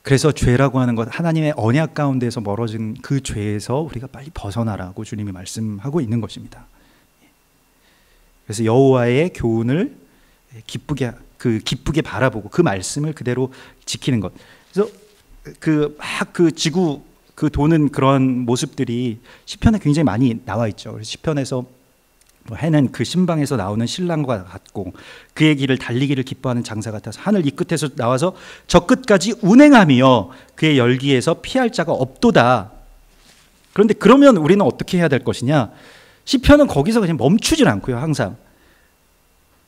그래서 죄라고 하는 것, 하나님의 언약 가운데서 멀어진 그 죄에서 우리가 빨리 벗어나라고 주님이 말씀하고 있는 것입니다. 그래서 여호와의 교훈을 기쁘게 바라보고 그 말씀을 그대로 지키는 것. 그래서 그 지구 도는 그런 모습들이 시편에 굉장히 많이 나와 있죠. 그래서 시편에서 해는 그 신방에서 나오는 신랑과 같고 그의 길을 달리기를 기뻐하는 장사 같아서 하늘 이 끝에서 나와서 저 끝까지 운행하며 그의 열기에서 피할 자가 없도다. 그런데 그러면 우리는 어떻게 해야 될 것이냐? 시편은 거기서 그냥 멈추질 않고요. 항상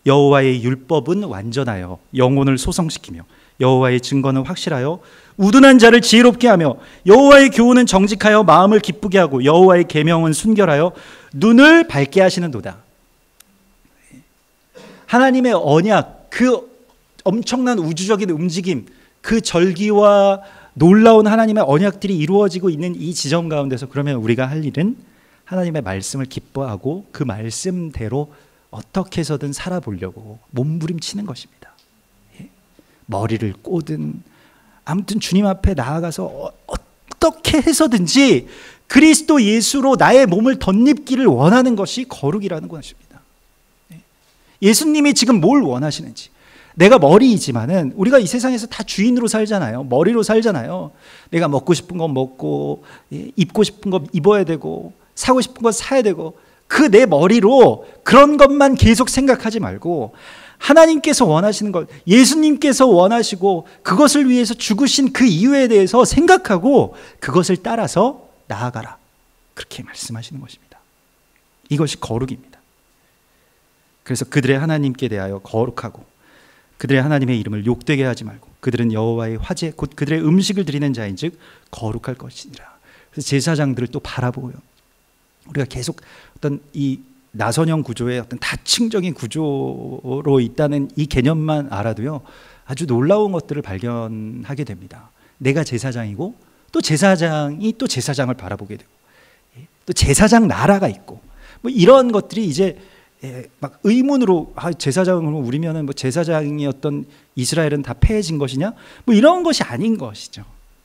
여호와의 율법은 완전하여 영혼을 소성시키며 여호와의 증거는 확실하여 우둔한 자를 지혜롭게 하며 여호와의 교훈은 정직하여 마음을 기쁘게 하고 여호와의 계명은 순결하여 눈을 밝게 하시는도다. 하나님의 언약, 그 엄청난 우주적인 움직임, 그 절기와 놀라운 하나님의 언약들이 이루어지고 있는 이 지점 가운데서 그러면 우리가 할 일은 하나님의 말씀을 기뻐하고 그 말씀대로 어떻게 해서든 살아보려고 몸부림치는 것입니다. 머리를 꼬든 아무튼 주님 앞에 나아가서 어떻게 해서든지 그리스도 예수로 나의 몸을 덧입기를 원하는 것이 거룩이라는 것입니다. 예수님이 지금 뭘 원하시는지. 내가 머리이지만은 우리가 이 세상에서 다 주인으로 살잖아요. 머리로 살잖아요. 내가 먹고 싶은 건 먹고 입고 싶은 거 입어야 되고 사고 싶은 거 사야 되고 그 내 머리로 그런 것만 계속 생각하지 말고 하나님께서 원하시는 것, 예수님께서 원하시고 그것을 위해서 죽으신 그 이유에 대해서 생각하고 그것을 따라서 나아가라. 그렇게 말씀하시는 것입니다. 이것이 거룩입니다. 그래서 그들의 하나님께 대하여 거룩하고 그들의 하나님의 이름을 욕되게 하지 말고 그들은 여호와의 화제 곧 그들의 음식을 드리는 자인즉 거룩할 것이니라. 그래서 제사장들을 또 바라보고요. 우리가 계속 어떤 이 나선형 구조의 어떤 다층적인 구조로 있다는 이 개념만 알아도요, 아주 놀라운 것들을 발견하게 됩니다. 내가 제사장이고 또 제사장이 또 제사장을 바라보게 되고 또 제사장 나라가 있고 뭐 이런 것들이 이제 막 의문으로 제사장으로 우리면은 뭐 제사장이었던 이스라엘은 다 패해진 것이냐? 뭐 이런 것이 아닌 것이죠.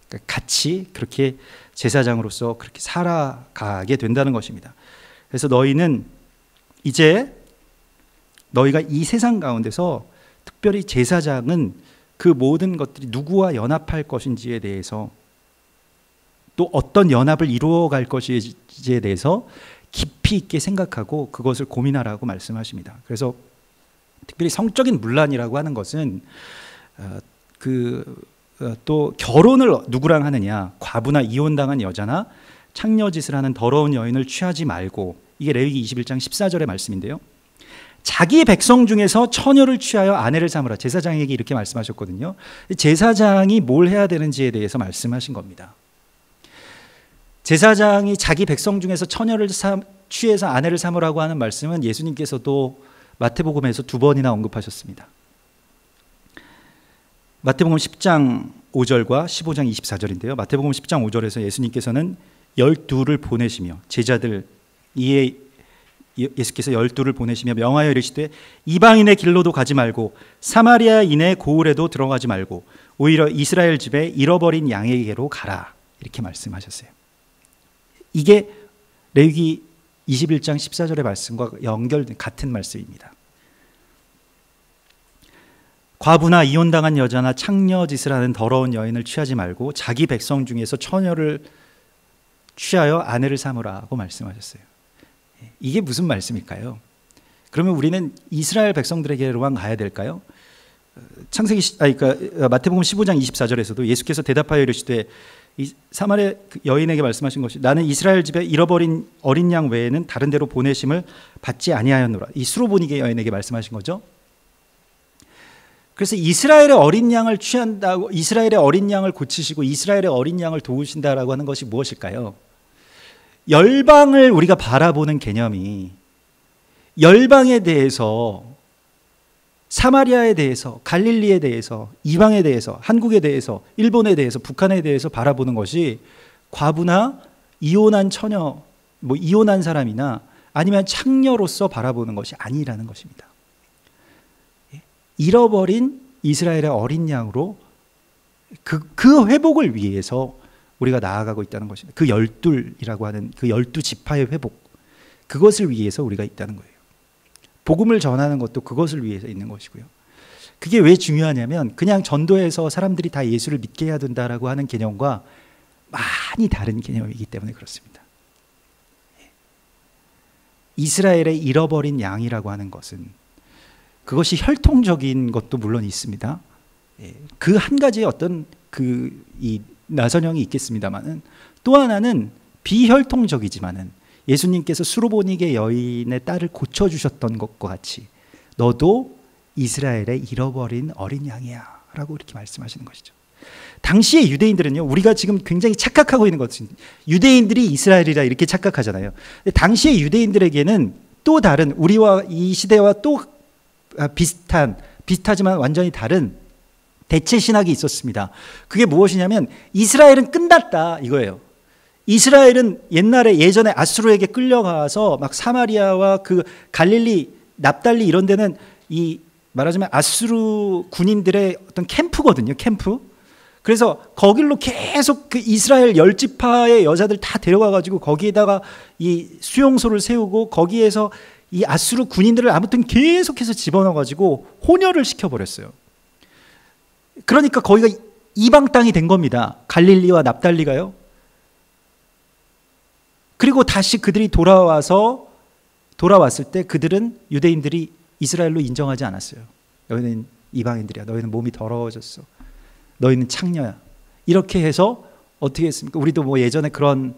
그러니까 같이 그렇게 제사장으로서 그렇게 살아가게 된다는 것입니다. 그래서 너희는 이제 너희가 이 세상 가운데서 특별히 제사장은 그 모든 것들이 누구와 연합할 것인지에 대해서 또 어떤 연합을 이루어갈 것인지에 대해서 깊이 있게 생각하고 그것을 고민하라고 말씀하십니다. 그래서 특별히 성적인 문란이라고 하는 것은 또 결혼을 누구랑 하느냐, 과부나 이혼당한 여자나 창녀짓을 하는 더러운 여인을 취하지 말고, 이게 레위기 21장 14절의 말씀인데요. 자기 백성 중에서 처녀를 취하여 아내를 삼으라. 제사장에게 이렇게 말씀하셨거든요. 제사장이 뭘 해야 되는지에 대해서 말씀하신 겁니다. 제사장이 자기 백성 중에서 처녀를 취해서 아내를 삼으라고 하는 말씀은 예수님께서도 마태복음에서 2번이나 언급하셨습니다. 마태복음 10장 5절과 15장 24절인데요. 마태복음 10장 5절에서 예수님께서는 12를 보내시며 제자들 이에 예수께서 12를 보내시며 명하여 이르시되 이방인의 길로도 가지 말고 사마리아인의 고을에도 들어가지 말고 오히려 이스라엘 집에 잃어버린 양에게로 가라. 이렇게 말씀하셨어요. 이게 레위기 21장 14절의 말씀과 연결된 같은 말씀입니다. 과부나 이혼당한 여자나 창녀짓을 하는 더러운 여인을 취하지 말고 자기 백성 중에서 처녀를 취하여 아내를 삼으라고 말씀하셨어요. 이게 무슨 말씀일까요? 그러면 우리는 이스라엘 백성들에게로만 가야 될까요? 그러니까 마태복음 15장 24절에서도 예수께서 대답하여 이르시되 이 사마리아 여인에게 말씀하신 것이 나는 이스라엘 집에 잃어버린 어린 양 외에는 다른 데로 보내심을 받지 아니하였노라. 이 수로보니게 여인에게 말씀하신 거죠. 그래서 이스라엘의 어린 양을 취한다고, 이스라엘의 어린 양을 고치시고 이스라엘의 어린 양을 도우신다라고 하는 것이 무엇일까요? 열방을 우리가 바라보는 개념이 열방에 대해서, 사마리아에 대해서, 갈릴리에 대해서, 이방에 대해서, 한국에 대해서, 일본에 대해서, 북한에 대해서 바라보는 것이 과부나 이혼한 처녀, 이혼한 사람이나 아니면 창녀로서 바라보는 것이 아니라는 것입니다. 잃어버린 이스라엘의 어린 양으로 그 회복을 위해서 우리가 나아가고 있다는 것입니다. 그 12이라고 하는 그 12지파의 회복, 그것을 위해서 우리가 있다는 거예요. 복음을 전하는 것도 그것을 위해서 있는 것이고요. 그게 왜 중요하냐면 그냥 전도해서 사람들이 다 예수를 믿게 해야 된다라고 하는 개념과 많이 다른 개념이기 때문에 그렇습니다. 이스라엘의 잃어버린 양이라고 하는 것은 그것이 혈통적인 것도 물론 있습니다. 그 한 가지의 어떤 이 나선형이 있겠습니다만은, 또 하나는 비혈통적이지만은 예수님께서 수로보니게 여인의 딸을 고쳐주셨던 것과 같이 너도 이스라엘의 잃어버린 어린 양이야 라고 이렇게 말씀하시는 것이죠. 당시의 유대인들은요, 우리가 지금 굉장히 착각하고 있는 것은 유대인들이 이스라엘이라 이렇게 착각하잖아요. 근데 당시의 유대인들에게는 또 다른, 우리와 이 시대와 또 비슷하지만 완전히 다른 대체 신학이 있었습니다. 그게 무엇이냐면 이스라엘은 끝났다 이거예요. 이스라엘은 예전에 아수르에게 끌려가서 막 사마리아와 그 갈릴리, 납달리 이런 데는 이 말하자면 아수르 군인들의 어떤 캠프거든요. 캠프. 그래서 거길로 계속 그 이스라엘 10지파의 여자들 다 데려가 가지고 거기에다가 이 수용소를 세우고 거기에서 이 아수르 군인들을 아무튼 계속해서 집어넣어 가지고 혼혈을 시켜버렸어요. 그러니까 거기가 이방 땅이 된 겁니다. 갈릴리와 납달리가요. 그리고 다시 그들이 돌아왔을 때 그들은, 유대인들이 이스라엘로 인정하지 않았어요. 너희는 이방인들이야. 너희는 몸이 더러워졌어. 너희는 창녀야. 이렇게 해서 어떻게 했습니까? 우리도 예전에 그런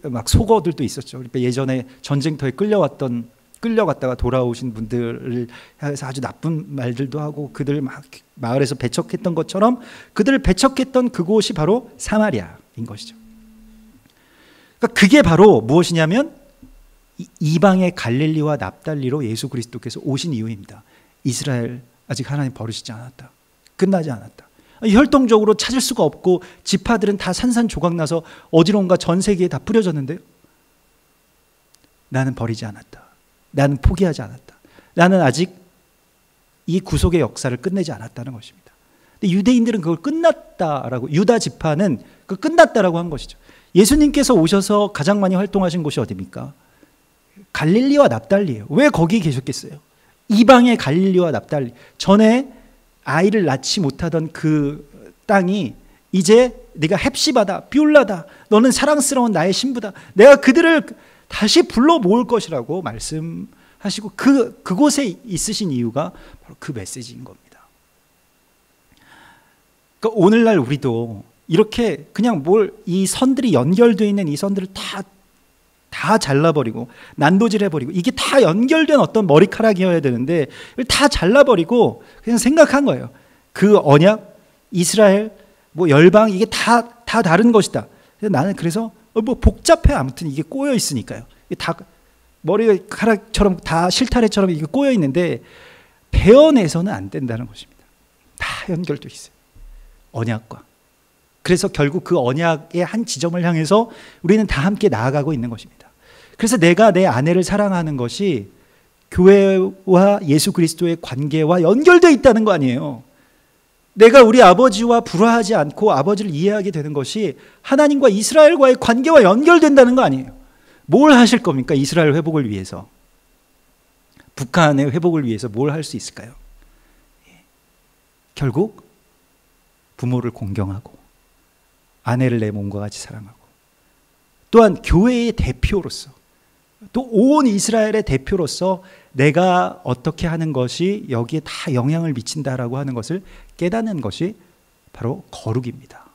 막 속어들도 있었죠. 그러니까 예전에 전쟁터에 끌려갔다가 돌아오신 분들을 향해서 아주 나쁜 말들도 하고 그들 막 마을에서 배척했던 것처럼 그들을 배척했던 그곳이 바로 사마리아인 것이죠. 그러니까 그게 바로 무엇이냐면 이방의 갈릴리와 납달리로 예수 그리스도께서 오신 이유입니다. 이스라엘 아직 하나님 버리시지 않았다. 끝나지 않았다. 혈통적으로 찾을 수가 없고 지파들은 다 산산조각 나서 어디론가 전 세계에 다 뿌려졌는데요. 나는 버리지 않았다. 나는 포기하지 않았다. 나는 아직 이 구속의 역사를 끝내지 않았다는 것입니다. 근데 유대인들은 그걸 끝났다라고, 유다 지파는 그 끝났다라고 한 것이죠. 예수님께서 오셔서 가장 많이 활동하신 곳이 어디입니까? 갈릴리와 납달리예요. 왜 거기 계셨겠어요? 이방의 갈릴리와 납달리. 전에 아이를 낳지 못하던 그 땅이 이제 네가 헵시바다, 뷸라다. 너는 사랑스러운 나의 신부다. 내가 그들을 다시 불러 모을 것이라고 말씀하시고 그곳에 있으신 이유가 바로 그 메시지인 겁니다. 그러니까 오늘날 우리도 이렇게 그냥 이 선들이 연결되어 있는 이 선들을 다 잘라버리고 난도질해버리고, 이게 다 연결된 어떤 머리카락이어야 되는데 다 잘라버리고 그냥 생각한 거예요. 그 언약, 이스라엘, 열방, 이게 다 다른 것이다. 나는 그래서 복잡해. 아무튼 이게 꼬여 있으니까요. 다 머리카락처럼 다 실타래처럼 이게 꼬여 있는데 베어내서는 안 된다는 것입니다. 다 연결되어 있어요. 언약과. 그래서 결국 그 언약의 한 지점을 향해서 우리는 다 함께 나아가고 있는 것입니다. 그래서 내가 내 아내를 사랑하는 것이 교회와 예수 그리스도의 관계와 연결되어 있다는 거 아니에요. 내가 우리 아버지와 불화하지 않고 아버지를 이해하게 되는 것이 하나님과 이스라엘과의 관계와 연결된다는 거 아니에요. 뭘 하실 겁니까? 이스라엘 회복을 위해서. 북한의 회복을 위해서 뭘 할 수 있을까요? 결국 부모를 공경하고 아내를 내 몸과 같이 사랑하고, 또한 교회의 대표로서 또 온 이스라엘의 대표로서 내가 어떻게 하는 것이 여기에 다 영향을 미친다라고 하는 것을 깨닫는 것이 바로 거룩입니다.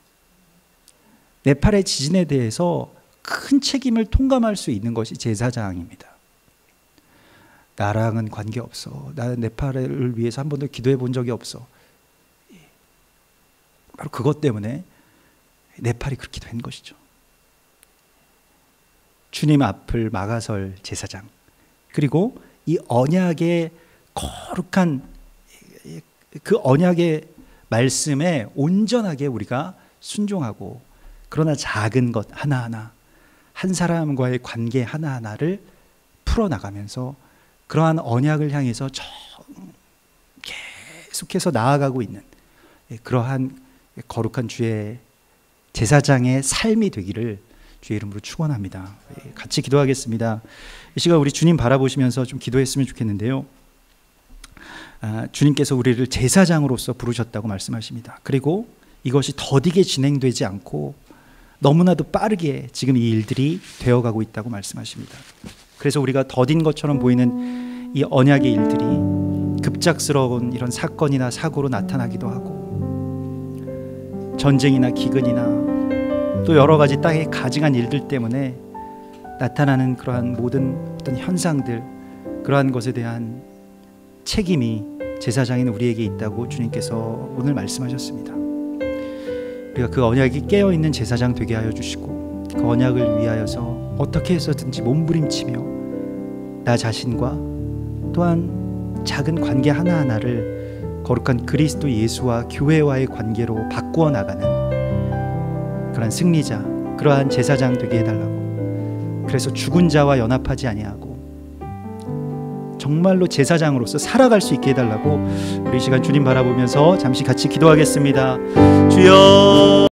네팔의 지진에 대해서 큰 책임을 통감할 수 있는 것이 제사장입니다. 나랑은 관계없어. 나는 네팔을 위해서 한 번도 기도해 본 적이 없어. 바로 그것 때문에 네팔이 그렇게 된 것이죠. 주님 앞을 막아설 제사장, 그리고 이 언약의 거룩한 그 언약의 말씀에 온전하게 우리가 순종하고, 그러나 작은 것 하나하나, 한 사람과의 관계 하나하나를 풀어나가면서 그러한 언약을 향해서 계속해서 나아가고 있는 그러한 거룩한 주의 제사장의 삶이 되기를 주의 이름으로 축원합니다. 같이 기도하겠습니다. 이 시간 우리 주님 바라보시면서 좀 기도했으면 좋겠는데요. 주님께서 우리를 제사장으로서 부르셨다고 말씀하십니다. 그리고 이것이 더디게 진행되지 않고 너무나도 빠르게 지금 이 일들이 되어가고 있다고 말씀하십니다. 그래서 우리가 더딘 것처럼 보이는 이 언약의 일들이 급작스러운 이런 사건이나 사고로 나타나기도 하고, 전쟁이나 기근이나 또 여러 가지 땅에 가증한 일들 때문에 나타나는 그러한 모든 어떤 현상들, 그러한 것에 대한 책임이 제사장인 우리에게 있다고 주님께서 오늘 말씀하셨습니다. 우리가 그 언약이 깨어있는 제사장 되게 하여 주시고, 그 언약을 위하여서 어떻게 해서든지 몸부림치며 나 자신과 또한 작은 관계 하나하나를 거룩한 그리스도 예수와 교회와의 관계로 바꾸어 나가는 그러한 승리자, 그러한 제사장 되게 해달라고, 그래서 죽은 자와 연합하지 아니하고 정말로 제사장으로서 살아갈 수 있게 해달라고 우리 시간 주님 바라보면서 잠시 같이 기도하겠습니다. 주여.